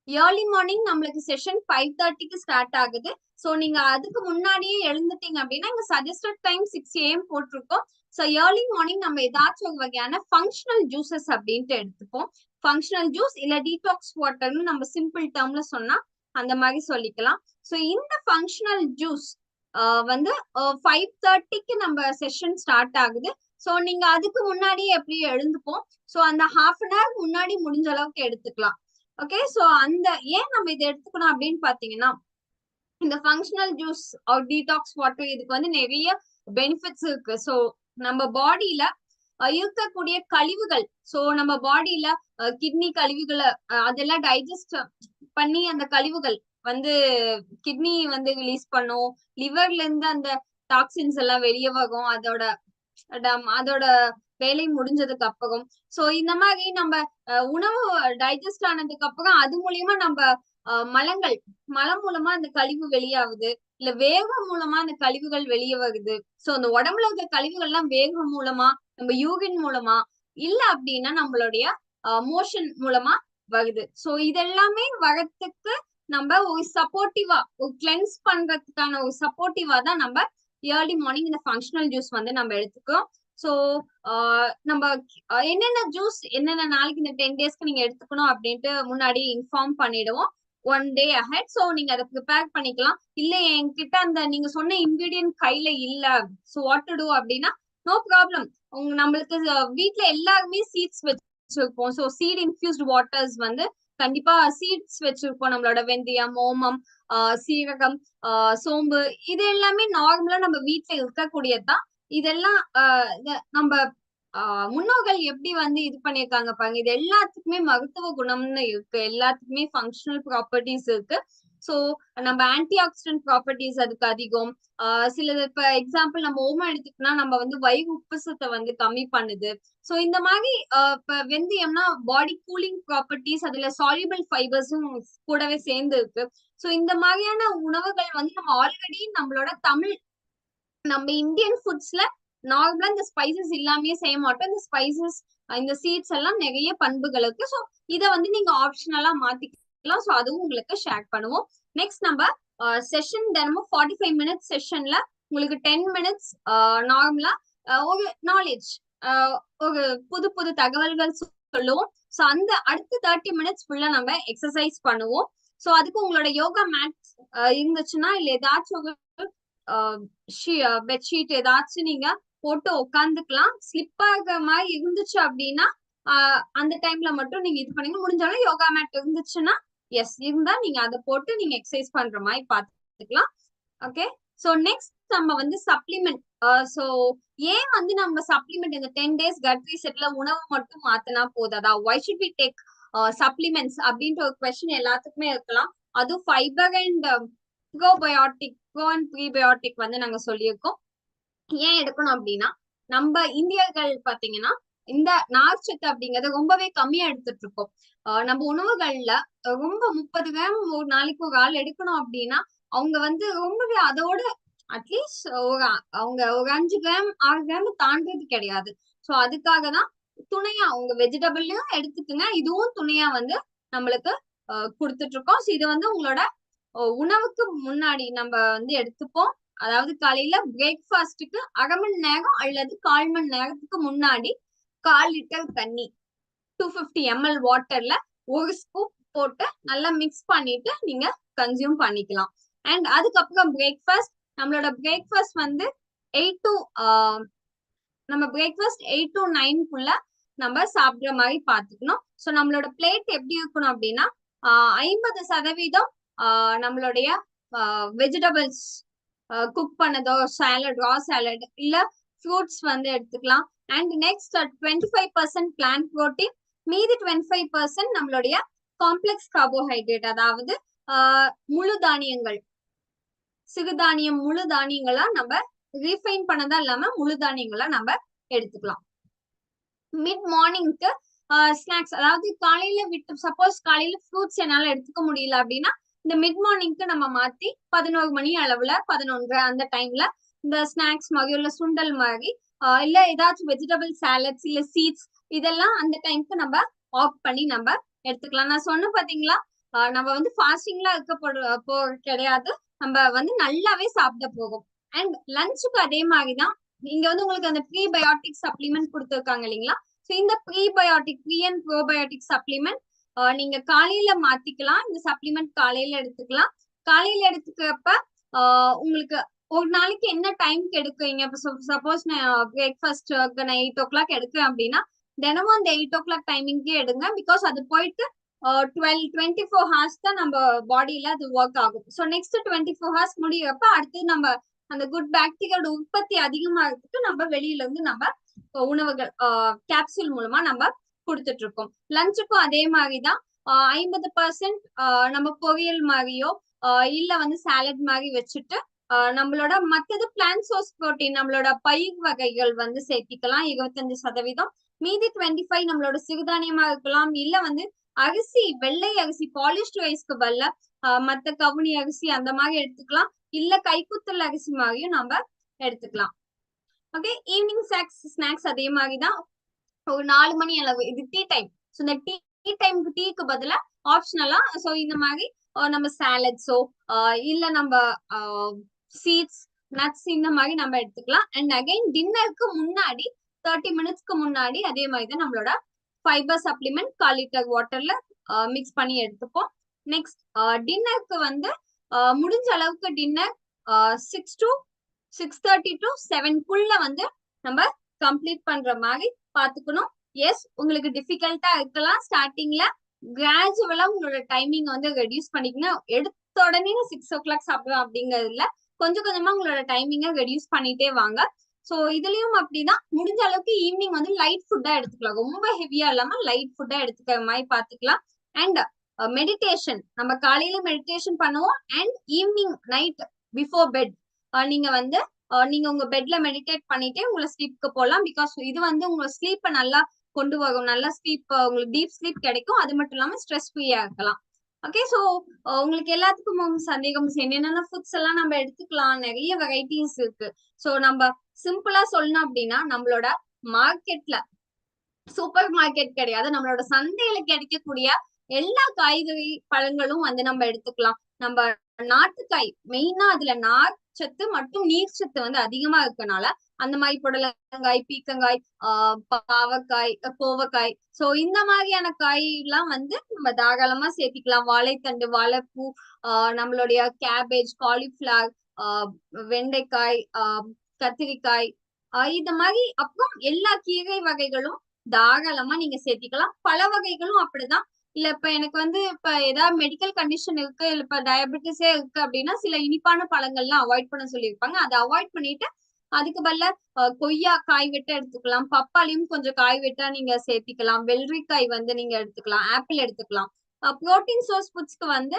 ஏர்லி மார்னிங் நம்மளுக்கு செஷன் 5:30க்கு ஸ்டார்ட் ஆகுது. சோ நீங்க அதுக்கு முன்னாடியே எழுந்துட்டீங்க அப்படின்னா இங்க சஜஸ்டட் டைம் 6 AM போட்டிருக்கோம். சோ ஏர்லி மார்னிங் நம்ம ஏதாச்சும் ஒரு வகையான ஃபங்க்ஷனல் ஜூசஸ் அப்படின்ட்டு எடுத்துப்போம். ஃபங்க்ஷனல் ஜூஸ் இல்ல டீடாக்ஸ் வாட்டர்னு நம்ம சிம்பிள் டேர்ம்ல சொன்னா அந்த மாதிரி சொல்லிக்கலாம். சோ இந்த ஃபங்க்ஷனல் ஜூஸ் 5:30க்கு நம்ம செஷன் ஸ்டார்ட் ஆகுது. சோ நீங்க அதுக்கு முன்னாடியே எப்படியும் எழுந்துப்போம். சோ அந்த ½ an hour முன்னாடி முடிஞ்ச அளவுக்கு எடுத்துக்கலாம். ஓகே, சோ ஏன் நம்ம இதை எடுத்துக்கணும் அப்படின்னு பாத்தீங்கன்னா, இந்த ஃபங்க்ஷனல் ஜூஸ் டீடாக்ஸ் வாட்டர் இதுக்கு நிறைய பெனிஃபிட்ஸ் இருக்கு. சோ நம்ம பாடியில இருக்கக்கூடிய கழிவுகள், சோ நம்ம பாடியில கிட்னி கழிவுகளை அதெல்லாம் டைஜஸ்ட் பண்ணி அந்த கழிவுகள் கிட்னி ரிலீஸ் பண்ணும். லிவர்ல இருந்து அந்த டாக்ஸின்ஸ் எல்லாம் வெளியே வரும் அதோட வேலை முடிஞ்சதுக்கு அப்புறம். சோ இந்த மாதிரி நம்ம உணவு டைஜஸ்ட் ஆனதுக்கு அப்புறம் அது மூலியமா நம்ம மலம் மூலமா அந்த கழிவு வெளியாகுது, இல்ல வேகம் மூலமா அந்த கழிவுகள் வெளியே வருது. சோ அந்த உடம்புல இருக்க கழிவுகள் எல்லாம் வேகம் மூலமா, நம்ம யூரின் மூலமா, இல்ல அப்படின்னா நம்மளுடைய மோஷன் மூலமா வருது. சோ இதெல்லாமே வரத்துக்கு நம்ம ஒரு சப்போர்ட்டிவா, ஒரு கிளென்ஸ் பண்றதுக்கான ஒரு சப்போர்ட்டிவா தான் நம்ம ஏர்லி மார்னிங் இந்த ஃபங்க்ஷனல் ஜூஸ் நம்ம எடுத்துக்கிறோம். சோ நம்ம என்னென்ன ஜூஸ் என்னென்ன நாளைக்கு இந்த 10 டேஸ்க்கு நீங்க எடுத்துக்கணும் அப்படின்ட்டு முன்னாடி இன்ஃபார்ம் பண்ணிடுவோம் 1 day ahead. சோ நீங்க அதை ப்ரிப்பேர் பண்ணிக்கலாம். இல்ல என்கிட்ட அந்த நீங்க சொன்ன இன்கிரீடியன்ட் கையில இல்ல, சோ வாட் டு டூ அப்படின்னா நோ ப்ராப்ளம். நம்மளுக்கு வீட்டுல எல்லாருமே சீட்ஸ் வச்சிருப்போம். சோ சீட் இன்ஃபியூஸ்ட் வாட்டர்ஸ் கண்டிப்பா சீட்ஸ் வச்சிருப்போம். நம்மளோட வெந்தயம், ஓமம், சீரகம், சோம்பு, இது எல்லாமே நார்மலா நம்ம வீட்டுல இருக்கக்கூடியதுதான். இதெல்லாம் நம்ம முன்னோர்கள் எப்படி இது பண்ணிருக்காங்க பாருங்க. இது எல்லாத்துக்குமே மருத்துவ குணம்னு இருக்கு, எல்லாத்துக்குமே ஃபங்க்ஷனல் ப்ராப்பர்ட்டிஸ் இருக்கு. சோ நம்ம ஆன்டி ஆக்சிடென்ட் ப்ராப்பர்ட்டிஸ் அதுக்கு அதிகம். சிலது இப்ப எக்ஸாம்பிள் நம்ம ஓமம் எடுத்துக்கிட்டோம்னா நம்ம வயிறு உப்புசத்தை கம்மி பண்ணுது. சோ இந்த மாதிரி இப்ப வெந்தயம்னா பாடி கூலிங் ப்ராப்பர்ட்டிஸ், அதுல சால்யூபிள் ஃபைபர்ஸும் கூடவே சேர்ந்து இருக்கு. சோ இந்த மாதிரியான உணவுகள் நம்ம ஆல்ரெடி நம்மளோட நம்ம இந்தியன் ஃபுட்ஸ்ல நார்மலா இந்த ஸ்பைசஸ் இல்லாமயே செய்ய மாட்டோம். இந்த ஸ்பைசஸ், இந்த சீட்ஸ் எல்லாம் நிறைய பண்புகள் இருக்கு. சோ இதை நீங்க ஆப்ஷனலா மாத்திக்கலாம். சோ அதுவும் உங்களுக்கு ஷேர் பண்ணுவோம். நெக்ஸ்ட் நம்ம செஷன் தினமும் 45 மினிட்ஸ் செஷன்ல உங்களுக்கு 10 மினிட்ஸ் நார்மலா ஒரு நாலேஜ், ஒரு புது புது தகவல்கள் சொல்லுவோம். சோ அந்த அடுத்த 30 மினிட்ஸ் ஃபுல்லா நம்ம எக்ஸசைஸ் பண்ணுவோம். சோ அதுக்கு உங்களோட யோகா மேட் இருந்துச்சுன்னா, இல்ல ஏதாச்சும் பெட்ஷீட் ஏதாச்சும் நீங்க போட்டு உட்காந்துக்கலாம். ஸ்லிப் ஆகிற மாதிரி இருந்துச்சு அப்படின்னா அந்த டைம்ல மட்டும் நீங்க இது பண்ணீங்க. முடிஞ்சாலும் யோகா மேட் இருந்துச்சுன்னா இருந்தா நீங்க அதை போட்டு நீங்க எக்ஸசைஸ் பண்ற மாதிரி பாத்துக்கலாம். ஓகே, சோ நெக்ஸ்ட் நம்ம வந்து சப்ளிமெண்ட். சோ ஏன் வந்து நம்ம சப்ளிமெண்ட் இந்த 10 days கட் ரீசெட்ல உணவு மட்டும் மாத்தினா போதாதா? why should we take supplements அப்படின்ற ஒரு கொஸ்டின் எல்லாத்துக்குமே இருக்கலாம். அதுவும் fibre and bro and prebiotic வந்து நாங்க சொல்லியிருக்கோம். ஏன் எடுக்கணும் அப்படின்னா, நம்ம இந்தியர்கள் பாத்தீங்கன்னா இந்த நார்ச்சத்து அப்படிங்கறத ரொம்பவே கம்மியா எடுத்துட்டு இருக்கோம். நம்ம உணவுகள்ல ரொம்ப 30 கிராம் ஒரு நாளைக்கு ஒரு ஆள் எடுக்கணும் அப்படின்னா அவங்க வந்து ரொம்பவே அதோட அட்லீஸ்ட் அவங்க ஒரு 5 கிராம் 6 கிராம் தாண்டது கிடையாது. சோ அதுக்காக தான் துணையா உங்க வெஜிடபிள்லயும் எடுத்துக்குங்க, இதுவும் துணையா வந்து நம்மளுக்கு கொடுத்துட்டு இருக்கோம். இது வந்து உங்களோட உணவுக்கு முன்னாடி நம்ம வந்து எடுத்துப்போம். அதாவது காலையில பிரேக்ஃபாஸ்டுக்கு 1/2 மணி நேரம் அல்லது 1/4 மணி நேரத்துக்கு முன்னாடி 1/4 லிட்டர் தண்ணி 250 ml வாட்டர்ல ஒரு ஸ்கூப் போட்டு நல்லா மிக்ஸ் பண்ணிட்டு நீங்க கன்சியூம் பண்ணிக்கலாம். அண்ட் அதுக்கப்புறம் பிரேக்ஃபாஸ்ட், நம்மளோட பிரேக்ஃபாஸ்ட் வந்து 8 to நம்ம பிரேக்ஃபாஸ்ட் 8 to 9 நம்ம சாப்பிடுற மாதிரி பாத்துக்கணும். சோ நம்மளோட பிளேட் எப்படி இருக்கணும் அப்படின்னா 50% நம்மளுடைய வெஜிடபிள்ஸ் குக் பண்ணதோ, சாலட், ரா சாலட் இல்ல ஃப்ரூட்ஸ் வந்து எடுத்துக்கலாம். அண்ட் நெக்ஸ்ட் 25% பிளான்ட் புரோட்டீன், மீதி 25% நம்மளுடைய காம்ப்ளெக்ஸ் கார்போஹைட்ரேட், அதாவது முழு தானியங்கள், சிறுதானியம் முழு தானியங்களா நம்ம ரீஃபைன் பண்ணதா இல்லாம முழு தானியங்களா நம்ம எடுத்துக்கலாம். மிட் மார்னிங்க்கு ஸ்நாக்ஸ், அதாவது காலையில விட்டு சப்போஸ் காலையில ஃப்ரூட்ஸ் என்னால எடுத்துக்க முடியல அப்படின்னா இந்த மிட் மார்னிங்க்கு நம்ம மாத்தி 11 மணி அளவுல 11 அந்த டைம்ல இந்த ஸ்நாக்ஸ் மாதிரி இல்ல சுண்டல் மாதிரி இல்ல ஏதாச்சும் வெஜிடபிள் சாலட்ஸ் இல்ல சீட்ஸ் இதெல்லாம் அந்த டைம்க்கு நம்ம ஆஃப் பண்ணி நம்ம எடுத்துக்கலாம். நான் சொன்ன பாத்தீங்களா, நம்ம வந்து ஃபாஸ்டிங்லாம் இருக்க கிடையாது, நம்ம வந்து நல்லாவே சாப்பிட போகும். அண்ட் லஞ்சுக்கு அதே மாதிரிதான் இங்க வந்து உங்களுக்கு அந்த ப்ரீபயோட்டிக் சப்ளிமெண்ட் கொடுத்துருக்காங்க இல்லைங்களா. சோ இந்த prebiotic, pre and probiotic supplement நீங்க காலையில மாத்திக்கலாம். இந்த சப்ளிமெண்ட் காலையில எடுத்துக்கலாம். காலையில எடுத்துக்கிறப்ப உங்களுக்கு ஒரு நாளைக்கு என்ன டைம்க்கு எடுக்கிறீங்க? சப்போஸ் நான் பிரேக்ஃபாஸ்ட் நான் 8 o'clock எடுக்கிறேன் அப்படின்னா தினமும் அந்த 8 o'clock டைமிங்கே எடுங்க. பிகாஸ் அது போயிட்டு 24 hours தான் நம்ம பாடியில அது ஒர்க் ஆகும். ஸோ நெக்ஸ்ட் 24 hours முடியறப்ப அடுத்து நம்ம அந்த குட் பாக்டீரியாவோட உற்பத்தி அதிகமாகிறதுக்கு நம்ம வெளியில இருந்து நம்ம உணவுகள் கேப்சூல் மூலமா நம்ம கொடுத்துட்டு இருக்கோம். லஞ்சுக்கும் அதே மாதிரிதான் 50% நம்ம பொரியல் மாதிரியோ இல்ல வந்து சாலட் மாதிரி வச்சுட்டு நம்மளோட மத்தது பிளான்ட் சோர்ஸ் புரோட்டீன், நம்மளோட பயிர் வகைகள் வந்து சேர்த்திக்கலாம் 25%. மீதி 25 நம்மளோட சிறுதானியமா இருக்கலாம், இல்ல வந்து அரிசி, வெள்ளை அரிசி, பாலிஷ்டு ரைஸ்க்கு பதிலா மத்த கவுனி அரிசி அந்த மாதிரி எடுத்துக்கலாம், இல்ல கைக்குத்தல் அரிசி மாதிரியும் நம்ம எடுத்துக்கலாம். ஓகே, ஈவினிங் ஸ்நாக்ஸ் அதே மாதிரிதான் ஒரு 4 மணி அளவு, இது டீ டைம். ஸோ இந்த டீ டைமுக்கு டீக்கு பதிலா ஆப்ஷனலா ஸோ இந்த மாதிரி நம்ம சாலட்ஸோ இல்ல நம்ம சீட்ஸ், நட்ஸ் இந்த மாதிரி நம்ம எடுத்துக்கலாம். அண்ட் அகைன் டின்னருக்கு முன்னாடி 30 மினிட்ஸ்க்கு முன்னாடி அதே மாதிரி தான் நம்மளோட ஃபைபர் சப்ளிமெண்ட் 1/4 லிட்டர் வாட்டர்ல மிக்ஸ் பண்ணி எடுத்துப்போம். நெக்ஸ்ட் டின்னருக்கு வந்து முடிஞ்ச அளவுக்கு டின்னர் 6 to 6:30 to 7 வந்து நம்ம கம்ப்ளீட் பண்ற மாதிரி பாத்துக்கணும். எஸ், உங்களுக்கு டிஃபிகல்ட்டா இருக்கலாம் ஸ்டார்டிங்ல, கிராஜுவலா உங்களோட டைமிங் வந்து ரெடியூஸ் பண்ணிக்கணும். எடுத்த உடனே 6 o'clock சாப்பிடுவேன் அப்படிங்கிறது இல்ல, கொஞ்சம் கொஞ்சமா உங்களோட டைமிங்கை ரெடியூஸ் பண்ணிட்டே வாங்க. சோ இதுலயும் அப்படிதான் முடிஞ்ச அளவுக்கு ஈவினிங் வந்து லைட் ஃபுட்டா எடுத்துக்கலாம், ரொம்ப ஹெவியா இல்லாம லைட் ஃபுட்டா எடுத்துக்கிற மாதிரி பாத்துக்கலாம். அண்ட் மெடிடேஷன், நம்ம காலையில மெடிடேஷன் பண்ணுவோம் and evening night before bed நீங்க வந்து நீங்க உங்க பெட்ல மெடிடேட் பண்ணிட்டே உங்களை ஸ்லீப்க்கு போகலாம். பிகாஸ் இது வந்து உங்க ஸ்லீப்பை நல்லா கொண்டு வரும், நல்லா ஸ்லீப், உங்களுக்கு டீப் ஸ்லீப் கிடைக்கும். அது மட்டும் இல்லாம ஸ்ட்ரெஸ் ஃப்ரீயா இருக்கலாம். ஓகே, சோ உங்களுக்கு எல்லாத்துக்கும் சந்தேகம் என்னென்ன ஃபுட்ஸ் எல்லாம் நம்ம எடுத்துக்கலாம், நிறைய வெரைட்டிஸ் இருக்கு. சோ நம்ம சிம்பிளா சொல்லணும் அப்படின்னா நம்மளோட மார்க்கெட்ல, சூப்பர் மார்க்கெட் கிடையாது, நம்மளோட சந்தையில கிடைக்கக்கூடிய எல்லா காய்கறி பழங்களும் வந்து நம்ம எடுத்துக்கலாம். நம்ம நாட்டுக்காய் மெயினா அதுல நார் சத்து மற்றும் நீர் சத்து வந்து அதிகமா இருக்கனால அந்த மாதிரி புடலங்காய், பீக்கங்காய், பாவக்காய், கோவக்காய், சோ இந்த மாதிரியான காய் எல்லாம் வந்து நம்ம தாராளமா சேர்த்திக்கலாம். வாழைத்தண்டு, வாழைப்பூ, நம்மளுடைய கேபேஜ், காலிஃபிளவர், வெண்டைக்காய், கத்திரிக்காய், இந்த மாதிரி அப்புறம் எல்லா கீரை வகைகளும் தாராளமா நீங்க சேர்த்திக்கலாம். பல வகைகளும் அப்படிதான். இல்ல இப்ப எனக்கு வந்து இப்ப ஏதாவது மெடிக்கல் கண்டிஷன் இருக்கு, இல்ல இப்ப டயபெட்டிஸே இருக்கு அப்படின்னா சில இனிப்பான பழங்கள்லாம் அவாய்ட் பண்ண சொல்லியிருப்பாங்க. அதை அவாய்ட் பண்ணிட்டு அதுக்கு பதிலா கொய்யா காய் வெட்ட எடுத்துக்கலாம், பப்பாளியும் கொஞ்சம் காய் வெட்டா நீங்க சேர்த்திக்கலாம், வெள்ளரிக்காய் வந்து நீங்க எடுத்துக்கலாம், ஆப்பிள் எடுத்துக்கலாம். புரோட்டீன் சோர்ஸ் ஃபுட்ஸ்க்கு வந்து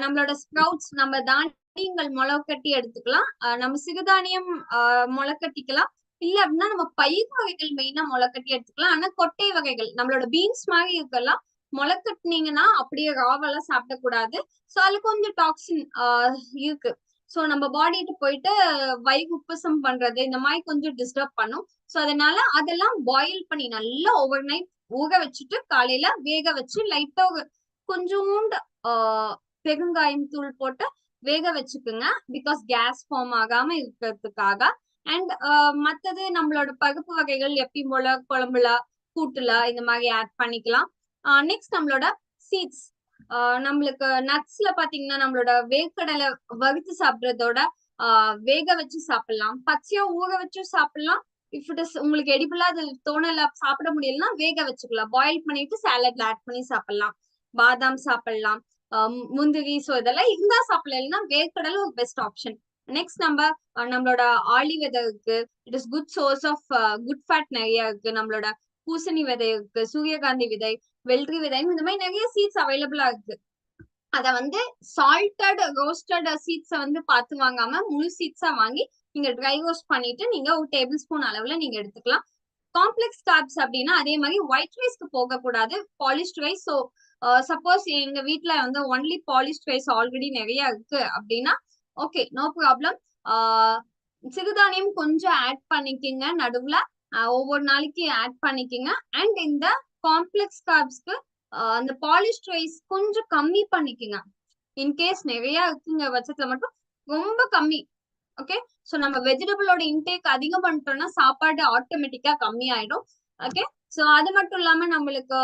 நம்மளோட ஸ்ப்ரவுட்ஸ், நம்ம தானியங்கள் முளைக்கட்டி எடுத்துக்கலாம். நம்ம சிறுதானியம் முளைக்கட்டிக்கலாம். இல்ல அப்படின்னா நம்ம பயிர் வகைகள் மெயினா முளைக்கட்டி எடுத்துக்கலாம். ஆனா கொட்டை வகைகள் நம்மளோட பீன்ஸ் மாதிரி இருக்கலாம் முளைக்கட்டினீங்கன்னா அப்படியே ராவெல்லாம் சாப்பிடக்கூடாது. சோ அதுல கொஞ்சம் டாக்ஸின் இருக்கு. சோ நம்ம பாடிட்டு போயிட்டு வயிறு உப்பசம் பண்றது இந்த மாதிரி கொஞ்சம் டிஸ்டர்ப் பண்ணும். சோ அதனால அதெல்லாம் பாயில் பண்ணி நல்லா ஓவர் நைட் ஊற வச்சுட்டு காலையில வேக வச்சு லைட்டா கொஞ்சோண்டு பெருங்காயம் தூள் போட்டு வேக வச்சுக்குங்க. பிகாஸ் கேஸ் ஃபார்ம் ஆகாம இருக்கிறதுக்காக. அண்ட் மத்தது நம்மளோட பருப்பு வகைகள் எப்பயும் போல குழம்புல கூட்டுல இந்த மாதிரி ஆட் பண்ணிக்கலாம். நெக்ஸ்ட் நம்மளோட சீட்ஸ், நம்மளுக்கு நட்ஸ்ல பாத்தீங்கன்னா நம்மளோட வேர்க்கடலை வறுத்து சாப்பிடுறதோட வேக வச்சு சாப்பிடலாம், பச்சையா ஊற வச்சு சாப்பிடலாம். இஃப் இட் இஸ் உங்களுக்கு எடிபிளா அது தோணல சாப்பிட முடியலன்னா வேக வச்சுக்கலாம், பாயில் பண்ணிட்டு சாலட்ல ஆட் பண்ணி சாப்பிடலாம். பாதாம் சாப்பிடலாம், முந்திரி, சோ இதெல்லாம் இருந்தா சாப்பிடலாம். வேர்க்கடலை ஒரு பெஸ்ட் ஆப்ஷன். நெக்ஸ்ட் நம்மளோட ஆளி விதை இருக்கு. It is good source of good fat நிறைய இருக்கு. நம்மளோட பூசணி விதை இருக்கு, சூரியகாந்தி விதை, வெள்ளரி விதை, இந்த மாதிரி நிறைய சீட்ஸ் அவைலபிளா இருக்கு. அத வந்து சால்டட் ரோஸ்டட் சீட்ஸ வந்து பார்த்து வாங்காம முழு சீட்ஸா வாங்கி நீங்க ட்ரை ரோஸ்ட் பண்ணிட்டு நீங்க ஒரு டேபிள் ஸ்பூன் அளவுல நீங்க எடுத்துக்கலாம். காம்ப்ளெக்ஸ் கார்ப்ஸ் அப்படின்னா அதே மாதிரி ஒயிட் ரைஸ்க்கு போக கூடாது, பாலிஷ்ட் ரைஸ். ஸோ சப்போஸ் எங்க வீட்ல வந்து ஒன்லி பாலிஷ்ட் ரைஸ் ஆல்ரெடி நிறைய இருக்கு அப்படின்னா ஓகே, நோ ப்ராப்ளம். சிறுதானியம் கொஞ்சம் ஆட் பண்ணிக்கிங்க நடுவுல, ஒவ்வொரு நாளைக்கு ஆட் பண்ணிக்கிங்க. அண்ட் இந்த காம்ப்ளெக்ஸ் கார்ப்ஸ்க்கு அந்த பாலிஷ்ட் ரைஸ் கொஞ்சம் கம்மி பண்ணிக்கங்க. இன்கேஸ் நிறைய இருக்குங்க பட்சத்துல மட்டும் ரொம்ப கம்மி. ஓகே, சோ நம்ம வெஜிடபிளோட இன்டேக் அதிகம் பண்ணிட்டோம்னா சாப்பாடு ஆட்டோமேட்டிக்கா கம்மி ஆயிடும். ஓகே, சோ அது மட்டும் இல்லாம நம்மளுக்கு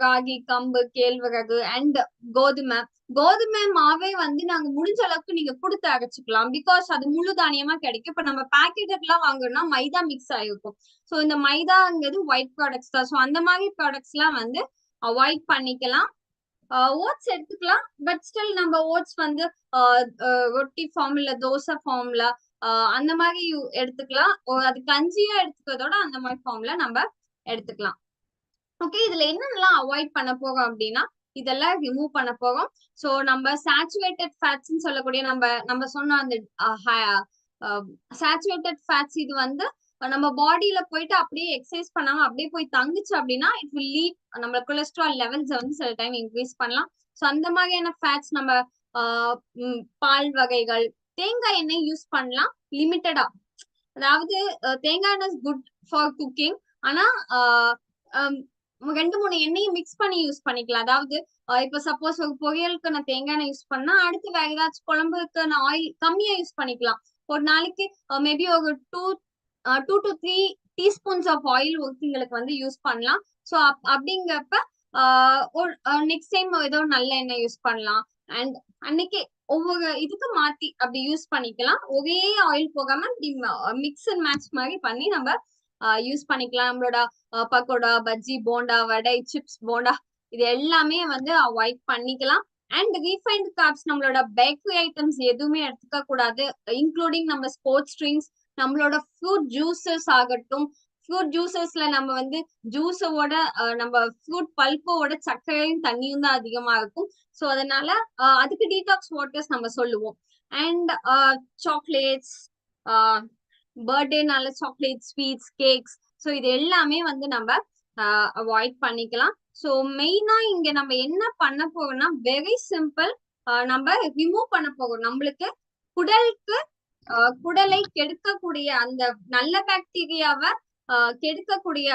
ராகி, கம்பு, கேழ்வரகு அண்ட் கோதுமை மாவே வந்து நாங்க முடிஞ்ச அளவுக்கு நீங்க கொடுத்து அரைச்சுக்கலாம். பிகாஸ் அது முழு தானியமா கிடைக்கும். இப்ப நம்ம பேக்கெட் எல்லாம் வாங்கணும்னா மைதா மிக்ஸ் ஆயிருக்கும். சோ இந்த மைதாங்கிறது ஒயிட் ப்ராடக்ட்ஸ் தான். சோ அந்த மாதிரி ப்ராடக்ட்ஸ் எல்லாம் வந்து அவாய்ட் பண்ணிக்கலாம். ஓட்ஸ் எடுத்துக்கலாம், பட் ஸ்டில் நம்ம ஓட்ஸ் வந்து ரொட்டி ஃபார்ம்ல, தோசை ஃபார்ம்ல அந்த மாதிரி எடுத்துக்கலாம். அது கஞ்சியா எடுத்துக்கிறதோட அந்த மாதிரி ஃபார்ம்ல நம்ம எடுத்துக்கலாம். ஓகே, இதுல என்னென்னலாம் அவாய்ட் பண்ண போறோம் அப்படின்னா இதெல்லாம் ரிமூவ் பண்ண போறோம். சோ நம்ம சேச்சுரேட்டட் ஃபேட்ஸ்ன்னு சொல்லக்கூடிய நம்ம சொன்ன அந்த சேச்சுரேட்டட் ஃபேட்ஸ் இது வந்து நம்ம பாடியில போயிட்டு அப்படியே எக்ஸசைஸ் பண்ணாம அப்படியே போய் தங்குச்சு அப்படின்னா இட் வில் லீட் நம்ம கொலஸ்ட்ரால் லெவல்ஸ் வந்து சில டைம் இன்க்ரீஸ் பண்ணலாம். சோ அந்த மாதிரியான ஃபேட்ஸ் நம்ம பால் வகைகள், தேங்காய் எண்ணெய் யூஸ் பண்ணலாம் லிமிட்டடா. அதாவது தேங்காய் எண்ணெய் குட் ஃபார் குக்கிங். ஆனா 2-3 எண்ணெயும் மிக்ஸ் பண்ணி யூஸ் பண்ணிக்கலாம். அதாவது இப்ப சப்போஸ் ஒரு பொரியலுக்கு நான் தேங்காய் எண்ணெய் யூஸ் பண்ணா அடுத்து வேற ஏதாச்சும் குழம்புக்கு நான் ஆயில் கம்மியா யூஸ் பண்ணிக்கலாம். ஒரு நாளைக்கு மேபி ஒரு 2 to 3 டீஸ்பூன்ஸ் ஆஃப் ஆயில் ஒர்க்கிங்களுக்கு வந்து யூஸ் பண்ணலாம். ஸோ அப்படிங்கிறப்ப நெக்ஸ்ட் டைம் ஏதோ நல்ல எண்ணெய் யூஸ் பண்ணலாம். அண்ட் அன்னைக்கு ஒவ்வொரு இதுக்கு மாத்தி அப்படி யூஸ் பண்ணிக்கலாம். ஒரே ஆயில் போகாம மிக்ஸ் அண்ட் மேட்ச் மாதிரி பண்ணி நம்ம யூஸ் பண்ணிக்கலாம். நம்மளோட பக்கோடா, பஜ்ஜி, போண்டா, வடை, சிப்ஸ், போண்டா இது எல்லாமே வந்து அவாய்ட் பண்ணிக்கலாம். அண்ட் ரீஃபைண்ட் கார்ப்ஸ், நம்மளோட பேக்கரி ஐட்டம்ஸ் எதுவுமே எடுத்துக்க கூடாது, இன்க்ளூடிங் நம்ம ஸ்போர்ட்ஸ் ட்ரிங்க்ஸ், நம்மளோட ஃப்ரூட் ஜூசஸ் ஆகட்டும். ஃப்ரூட் ஜூசஸ்ல நம்ம வந்து ஜூஸோட நம்ம ஃப்ரூட் பல்போட சர்க்கரையும் தண்ணியும் தான் அதிகமா இருக்கும். ஸோ அதனால அதுக்கு டீடாக்ஸ் வாட்டர்ஸ் நம்ம சொல்லுவோம். அண்ட் சாக்லேட்ஸ், பர்த்டேனால சாக்லேட், ஸ்வீட்ஸ், கேக்ஸ், ஸோ இது எல்லாமே வந்து நம்ம அவாய்ட் பண்ணிக்கலாம். ஸோ மெயினா இங்க நம்ம என்ன பண்ண போறோம்னா வெரி சிம்பிள், நம்ம ரிமூவ் பண்ண போறோம். நம்மளுக்கு குடலை கெடுக்கக்கூடிய அந்த நல்ல பாக்டீரியாவை கெடுக்கக்கூடிய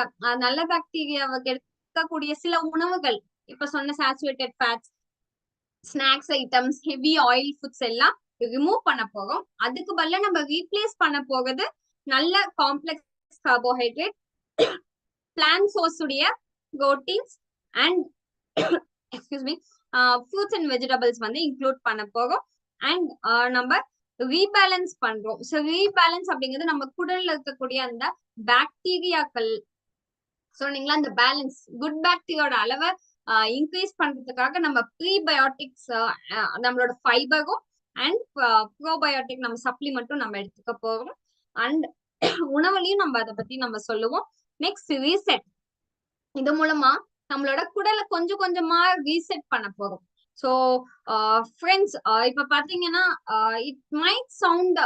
சில உணவுகள், இப்ப சொன்ன saturated fats, snacks items, heavy oil foods எல்லாம் ரிமூவ் பண்ண போறோம். அதுக்கு பதிலா நம்ம ரீப்ளேஸ் பண்ண போகிறது நல்ல காம்ப்ளெக்ஸ் கார்போஹைட்ரேட், பிளான்ட் சோர்ஸ் உடைய proteins and excuse me fruits and vegetables வந்து இன்க்ளூட் பண்ண போறோம். அண்ட் நம்ம ரீபேலன்ஸ் பண்றோம். ஸோ ரீபேலன்ஸ் அப்படிங்கிறது நம்ம குடல்ல இருக்கக்கூடிய அந்த பாக்டீரியாக்கள் சொன்னீங்களா, அந்த பேலன்ஸ் குட் பாக்டீரியோட அளவை இன்க்ரீஸ் பண்றதுக்காக நம்ம ப்ரீபயோட்டிக்ஸ் நம்மளோட ஃபைபரும் அண்ட் ப்ரோபயோட்டிக் நம்ம சப்ளிமெண்ட்டும் நம்ம எடுத்துக்க போறோம். அண்ட் உணவுலையும் நம்ம அதை பத்தி நம்ம சொல்லுவோம். Next reset. இது மூலமா நம்மளோட குடலை கொஞ்சம் கொஞ்சமா ரீசெட் பண்ண போறோம். ஸோ ஃப்ரெண்ட்ஸ், இப்ப பாத்தீங்கன்னா இட் மைட் சவுண்ட்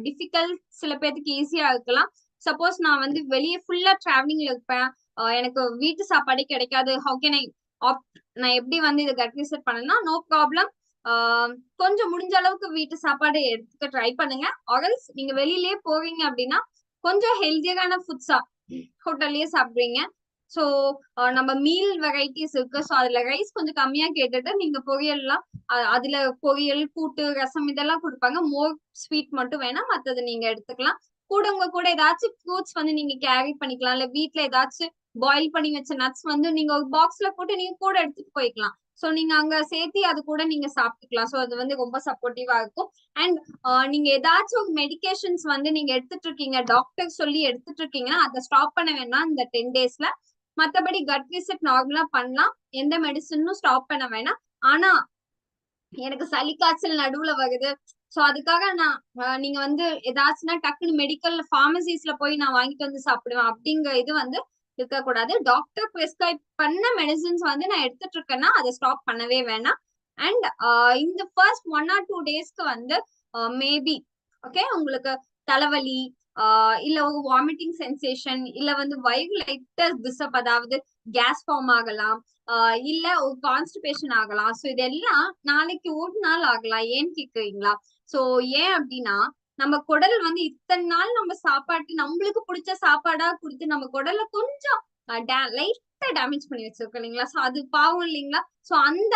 டிஃபிகல்ட், சில பேருக்கு ஈஸியா இருக்கலாம். சப்போஸ் நான் வந்து வெளியே ஃபுல்லா டிராவலிங்ல இருப்பேன், எனக்கு வீட்டு சாப்பாடே கிடைக்காது, ஹவு கேன் ஐ ஆப்ட், நான் எப்படி வந்து இதை கட் ரீசெட் பண்ணேன்னா, நோ ப்ராப்ளம். கொஞ்சம் முடிஞ்ச அளவுக்கு வீட்டு சாப்பாடு எடுத்துக்க ட்ரை பண்ணுங்க. ஆர்எல்ஸ் நீங்க வெளியிலேயே போவீங்க அப்படின்னா கொஞ்சம் ஹெல்த்தியான ஃபுட்ஸா ஹோட்டல்லயே சாப்பிடுறீங்க. ஸோ நம்ம மீல் வெரைட்டிஸ் இருக்கு. ஸோ அதுல ரைஸ் கொஞ்சம் கம்மியா கேட்டுட்டு நீங்க பொரியல்லாம் அதுல பொரியல், கூட்டு, ரசம் இதெல்லாம் கொடுப்பாங்க. மோர் ஸ்வீட் மட்டும் வேணா, மத்தது நீங்க எடுத்துக்கலாம். கூட உங்க கூட ஏதாச்சும் ஃப்ரூட்ஸ் வந்து நீங்க கேரி பண்ணிக்கலாம். இல்ல வீட்டுல ஏதாச்சும் பாயில் பண்ணி வச்ச நட்ஸ் வந்து நீங்க ஒரு பாக்ஸ்ல போட்டு நீங்க கூட எடுத்துட்டு போய்க்கலாம். ஸோ நீங்க அங்க சேர்த்து அது கூட நீங்க சாப்பிட்டுக்கலாம். ஸோ அது வந்து ரொம்ப சப்போர்ட்டிவா இருக்கும். அண்ட் நீங்க ஏதாச்சும் மெடிகேஷன்ஸ் வந்து நீங்க எடுத்துட்டு இருக்கீங்க, டாக்டர் சொல்லி எடுத்துட்டு இருக்கீங்கன்னா அதை ஸ்டாப் பண்ண வேணாம் இந்த 10 daysல. மத்தபடி கட் ரீசெட் நார்மலா பண்ணலாம், எந்த மெடிசனும் ஸ்டாப் பண்ண வேணாம். ஆனா எனக்கு சளி காய்ச்சல் நடுவுல வருது, சோ அதுக்காக நான் நீங்க வந்து ஏதாச்சும்னா டக்குன்னு மெடிக்கல் பார்மசிஸ்ல போய் நான் வாங்கிட்டு வந்து சாப்பிடுவேன் அப்படிங்கிற இது வந்து இருக்க கூடாது. டாக்டர் பிரிஸ்கிரைப் பண்ண மெடிசின்ஸ் வந்து நான் எடுத்துட்டு இருக்கேன்னா அதை ஸ்டாப் பண்ணவே வேணாம். அண்ட் இந்த ஃபர்ஸ்ட் 1 or 2 daysக்கு வந்து மேபி ஓகே உங்களுக்கு தலைவலி, இல்ல ஒரு வாமிட்டிங் சென்சேஷன், இல்ல வந்து வயிறு லைட்டா டிஸ்டர்ப், அதாவது கேஸ் ஃபார்ம் ஆகலாம், இல்ல ஒரு கான்ஸ்டிபேஷன் ஆகலாம். சோ இதெல்லாம் நாளைக்கு ஒரு நாள் ஆகலாம். ஏன்னு கேக்குறீங்களா? சோ ஏன் அப்படின்னா நம்ம குடல் வந்து இத்தனை நாள் நம்ம சாப்பாட்டு நம்மளுக்கு பிடிச்ச சாப்பாடா கொடுத்து நம்ம குடலை கொஞ்சம் லைட்டா டேமேஜ் பண்ணி வச்சிருக்கோம் இல்லைங்களா? சோ அது பாவம் இல்லைங்களா? சோ அந்த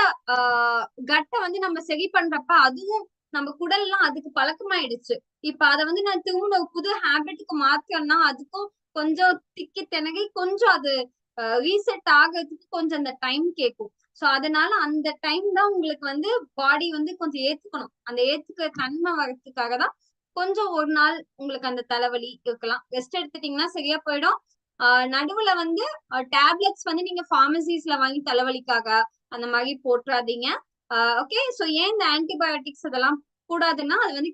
கட்டை வந்து நம்ம சரி பண்றப்ப அதுவும் நம்ம குடல்லாம் அதுக்கு பழக்கமாயிடுச்சு. இப்ப அதை வந்து நான் திரும்ப புது ஹேபிட்டுக்கு மாத்தோம்னா அதுக்கும் கொஞ்சம் திக்கி திணறி கொஞ்சம் அது ரீசெட் ஆகிறதுக்கு கொஞ்சம் அந்த டைம் கேட்கும். சோ அதனால அந்த டைம் தான் உங்களுக்கு வந்து பாடி வந்து கொஞ்சம் ஏத்துக்கணும். அந்த ஏத்துக்கிற தன்மை வர்றதுக்காக தான் கொஞ்சம் ஒரு நாள் உங்களுக்கு அந்த தலைவலி இருக்கலாம். ரெஸ்ட் எடுத்துட்டீங்கன்னா சரியா போயிடும். நடுவுல வந்து டேப்லெட்ஸ் வந்து நீங்க பார்மசிஸ்ல வாங்கி தலைவலிக்காக அந்த மாதிரி போட்டுறாதீங்க. ஓகே. சோ ஏன் இந்த ஆன்டிபயோட்டிக்ஸ் இதெல்லாம் கூடாதுன்னா அது வந்து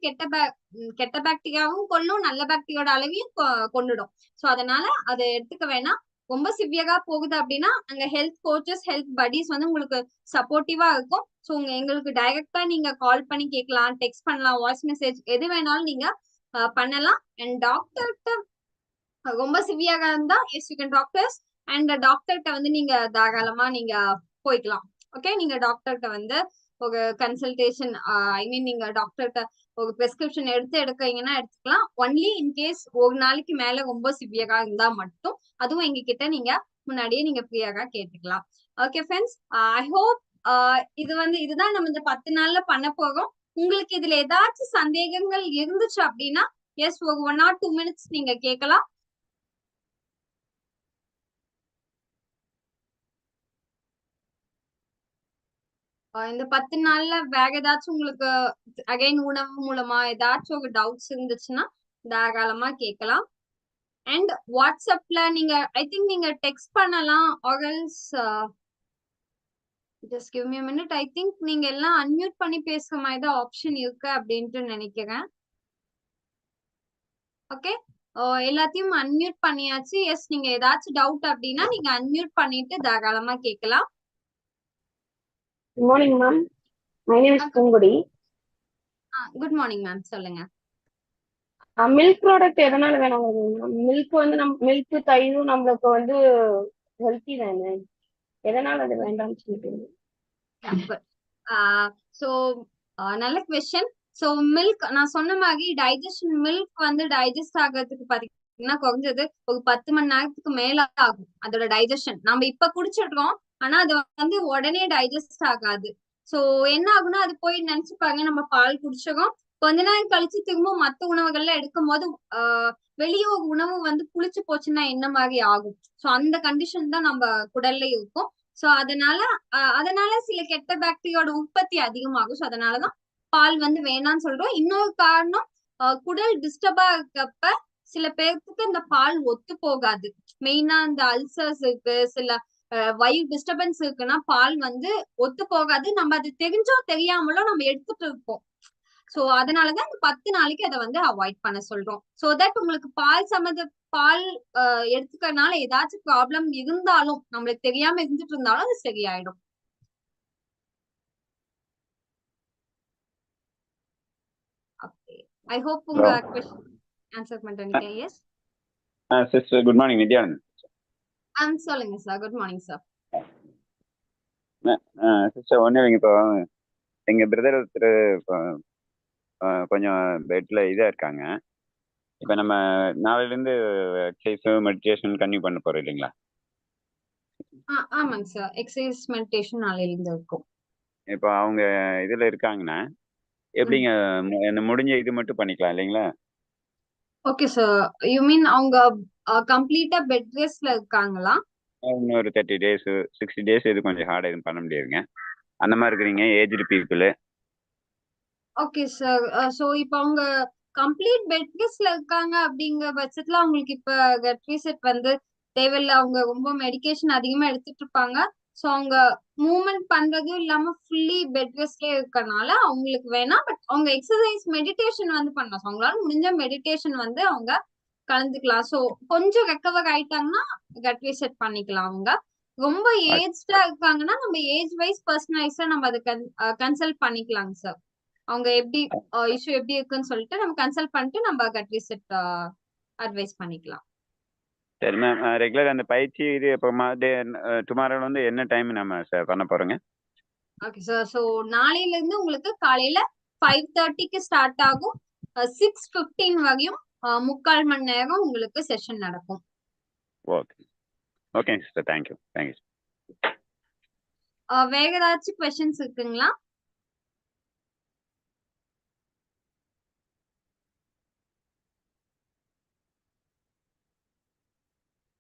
கெட்ட பாக்டீரியாவும் கொல்லும், நல்ல பாக்டீரியோட அளவையும் கொண்டுடும். சோ அதனால அதை எடுத்துக்க வேணாம். ரொம்ப சிவியரா போகுது அப்படின்னா அங்க ஹெல்த் கோச்சஸ், ஹெல்த் படீஸ் வந்து உங்களுக்கு சப்போர்ட்டிவா இருக்கும். ஸோ எங்களுக்கு டைரக்டா நீங்க கால் பண்ணி கேட்கலாம், டெக்ஸ்ட் பண்ணலாம், வாய்ஸ் மெசேஜ் எது வேணாலும் நீங்க பண்ணலாம். அண்ட் டாக்டர்கிட்ட ரொம்ப சிவியரா இருந்தா yes you can doctors. And டாக்டர்கிட்ட வந்து நீங்க தாராளமா நீங்க போய்க்கலாம். ஓகே. நீங்க டாக்டர்கிட்ட வந்து ஒரு கன்சல்டேஷன், ஐ மீன் நீங்க டாக்டர்கிட்ட ஒரு பிரிஸ்கிரிப்ஷன் எடுக்கிறீங்கன்னா எடுத்துக்கலாம். ஒன்லி இன்கேஸ் ஒரு நாளைக்கு மேல ரொம்ப சிவியரா இருந்தா மட்டும் அதுவும் எங்க கிட்ட நீங்க முன்னாடியே நீங்க ஃப்ரீயாக கேட்டுக்கலாம். ஓகே ஃப்ரெண்ட்ஸ், ஐ ஹோப் இதுதான் நம்ம இந்த 10 நாள்ல பண்ண போறோம். உங்களுக்கு இதுல ஏதாச்சும் சந்தேகங்கள் இருந்துச்சு அப்படின்னா எஸ் ஒரு 1 or 2 minutes நீங்க கேட்கலாம். இந்த 10 நாள்ல வேற ஏதாச்சும் உங்களுக்கு அகைன் உணவு மூலமா ஏதாச்சும் ஒரு டவுட்ஸ் இருந்துச்சுன்னா தாராளமா கேட்கலாம். அண்ட் வாட்ஸ்அப்ல நீங்க ஐ திங்க் நீங்க டெக்ஸ்ட் பண்ணலாம், ஆர்எல்ஸ் just give me a minute. I think நீங்க எல்லாம் அன்மியூட் பண்ணி பேசுற மாதிரி தான் ஆப்ஷன் இருக்கு அப்படின்ட்டு நினைக்கிறேன். ஓகே. எல்லாத்தையும் அன்மியூட் பண்ணியாச்சு. எஸ் நீங்க ஏதாச்சும் டவுட் அப்படின்னா நீங்க அன்மியூட் பண்ணிட்டு தாராளமா கேட்கலாம். Good morning, ma'am. My name is Pungudi. Good morning ma'am, சொல்லுங்க. மில்க் ப்ராடக்ட் எதனால வேணாம்? மில்க் வந்து மில்க் தயிரும் நம்மளுக்கு வந்து ஹெல்த்தி தானே, எதனால அது வேண்டாம்னு சொல்லிட்டு. சோ நல்ல क्वेश्चन. சோ மில்க் நான் சொன்ன மாதிரி டைஜஷன், மில்க் வந்து டைஜஸ்ட் ஆகிறதுக்கு பாத்தீங்கன்னா குறைஞ்சது ஒரு 10 மணி நேரத்துக்கு மேல ஆகும் அதோட டைஜஷன். நம்ம இப்ப குடிச்சிடுறோம், ஆனா அது வந்து உடனே டைஜஸ்ட் ஆகாது. சோ என்ன ஆகும்னா அது போய் நினைச்சுப்பாங்க நம்ம பால் குடிச்சோம், கொஞ்ச நேரம் கழிச்சு திரும்ப மத்த உணவுகள்ல எடுக்கும் போது வெளியே ஒரு உணவு வந்து புளிச்சு போச்சுன்னா என்ன மாதிரி ஆகும். சோ அந்த கண்டிஷன் தான் நம்ம குடல்ல இருக்கும். சோ அதனால சில கெட்ட பாக்டீரியோட உற்பத்தி அதிகமாகும். சோ அதனாலதான் பால் வந்து வேணாம்னு சொல்றோம். இன்னொரு காரணம், குடல் டிஸ்டர்பா இருக்கப்ப சில பேருக்கு இந்த பால் ஒத்து போகாது. மெயினா இந்த அல்சர்ஸ் இருக்கு, சில வயிறு டிஸ்டர்பன்ஸ் இருக்குன்னா பால் வந்து ஒத்து போகாது. நம்ம அது தெரிஞ்சோ தெரியாமலோ நம்ம எடுத்துட்டு இருக்கோம். சோ அதனாலதான் இந்த 10 நாளைக்கு அதை வந்து அவாய்ட் பண்ண சொல்றோம். சோ தட் உங்களுக்கு பால் எடுத்துக்கறதுனால ஏதாச்சும் ப்ராப்ளம் இருந்தாலும் நம்மளுக்கு தெரியாம இருந்துட்டு இருந்தாலும் அது சரியாயிடும். ஐ ஹோப் உங்க கொஸ்டின் ஆன்சர் பண்ணிட்டேன். Yes sister, good morning. Nithyanand. சொல்லுங்க sir. Good morning sir. Sister, ஒன்றும் இல்லைங்க. இப்போ எங்கள் பிரதர் ஒருத்தர் இப்போ கொஞ்சம் பெட்டில் இதாக இருக்காங்க. இப்போ நம்ம நாளையிலேருந்து எக்ஸசைஸும் மெடிடேஷன் கன்டினியூ பண்ண போகிறோம் இல்லைங்களா? ஆமாங்க சார். எக்ஸசைஸ் மெடிடேஷன் நாளையில இருந்து இருக்கும். இப்போ அவங்க இதில் இருக்காங்கன்னா எப்படிங்க முடிஞ்ச இது மட்டும் பண்ணிக்கலாம் இல்லைங்களா? Okay sir. யூ மீன் அவங்க கம்ப்ளீட்டா பெட் ரெஸ்ட்ல இருக்காங்களா? இன்னொரு 30 days 60 days இது கொஞ்சம் ஹார்ட் எதுவும் பண்ண முடியாதுங்க. அந்த மாதிரி இருக்கிறீங்க aged people. Okay sir. So இப்போ அவங்க கம்ப்ளீட் பெட் ரெஸ்ட்ல இருக்காங்க அப்படிங்கிற பட்சத்துல அவங்களுக்கு இப்ப கட் ரீசெட் வந்து தேவையில்ல. அவங்க ரொம்ப மெடிகேஷன் அதிகமா எடுத்துட்டு இருப்பாங்க. சோ அவங்க மூவ்மெண்ட் பண்றதும் இல்லாம ஃபுல்லி பெட் ரெஸ்ட்லயே இருக்கறனால அவங்களுக்கு வேணாம். பட் அவங்க எக்ஸசைஸ் மெடிடேஷன் வந்து பண்ணலாம். அவங்களால முடிஞ்ச மெடிடேஷன் வந்து அவங்க கலந்துக்கலாம். சோ கொஞ்சம் ரெக்கவர் ஆயிட்டாங்கன்னா கட் ரீசெட் பண்ணிக்கலாம். அவங்க ரொம்ப ஏஜ்டா இருக்காங்கன்னா நம்ம ஏஜ் வைஸ் பர்சனலைஸா நம்ம அதை கன்சல்ட் பண்ணிக்கலாங்க சார். அவங்க எப்படி இஷ்யூ எப்படி இருக்குன்னு சொல்லிட்டு நம்ம கன்சல்ட் பண்ணிட்டு நம்ம கட் ரீசெட் அட்வைஸ் பண்ணிக்கலாம். சரி மேம். ரெகுலர் அந்த பயிற்சி இது இப்போ டுமாரோல வந்து என்ன டைம் நம்ம பண்ண போறோங்க? Okay sir. ஸோ நாளையில இருந்து உங்களுக்கு காலையில 5:30க்கு ஸ்டார்ட் ஆகும். 6:15 வரையும் 3/4 மணி நேரம் உங்களுக்கு செஷன் நடக்கும். Okay okay sister. தேங்க்யூ. வேற ஏதாச்சும் கொஸ்டின்ஸ் இருக்குங்களா?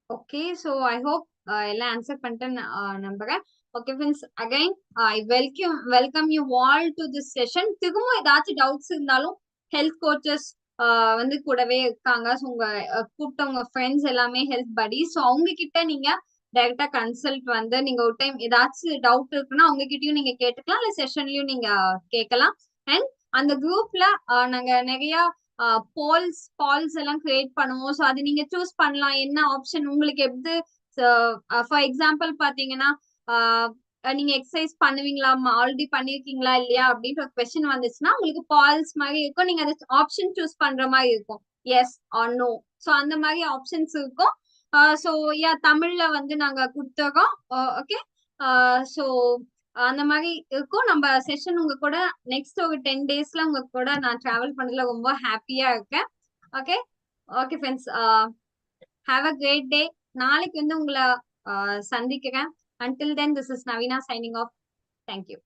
ஓகே. ஸோ ஐ ஹோப் எல்லாம் ஆன்சர் பண்ணிட்டேன்னு நம்புறேன். Okay friends, again I welcome you all to this session. திரும்பவும் ஏதாச்சும் டவுட்ஸ் இருந்தாலும் ஹெல்த் கோச்சஸ் வந்து கூடவே இருக்காங்க. ஸோ உங்க கூப்பிட்ட உங்க ஃப்ரெண்ட்ஸ் எல்லாமே ஹெல்த் படிஸ். ஸோ அவங்க கிட்ட நீங்க டைரக்டா கன்சல்ட் வந்து நீங்க ஒரு டைம் ஏதாச்சும் டவுட் இருக்குன்னா அவங்க கிட்டயும் நீங்க கேட்டுக்கலாம். இல்ல செஷன்லயும் நீங்க கேட்கலாம். அண்ட் அந்த குரூப்ல நாங்க நிறைய பால்ஸ் எல்லாம் கிரியேட் பண்ணுவோம். ஸோ அது நீங்க சூஸ் பண்ணலாம் என்ன ஆப்ஷன் உங்களுக்கு எப்படி. ஃபார் எக்ஸாம்பிள் பாத்தீங்கன்னா நீங்க எக்ஸசைஸ் பண்ணுவீங்களா, ஆல்ரெடி பண்ணிருக்கீங்களா இல்லையா அப்படின்ற ஒரு கொஸ்டின் வந்துச்சுன்னா உங்களுக்கு பால்ஸ் மாதிரி இருக்கும். நீங்க அதை ஆப்ஷன் சூஸ் பண்ற மாதிரி இருக்கும். S R no. ஸோ அந்த மாதிரி ஆப்ஷன்ஸ் இருக்கும். ஸோ தமிழ்ல வந்து நாங்க கொடுத்துறோம். ஓகே. ஸோ அந்த மாதிரி இருக்கும். நம்ம செஷன் உங்க கூட நெக்ஸ்ட் ஒரு 10 daysல உங்க கூட நான் டிராவல் பண்ணதுல ரொம்ப ஹாப்பியா இருக்கேன். Okay okay friends, have a great day. நாளைக்கு வந்து உங்களை சந்திக்கிறேன். Until then, this is Navina signing off. Thank you.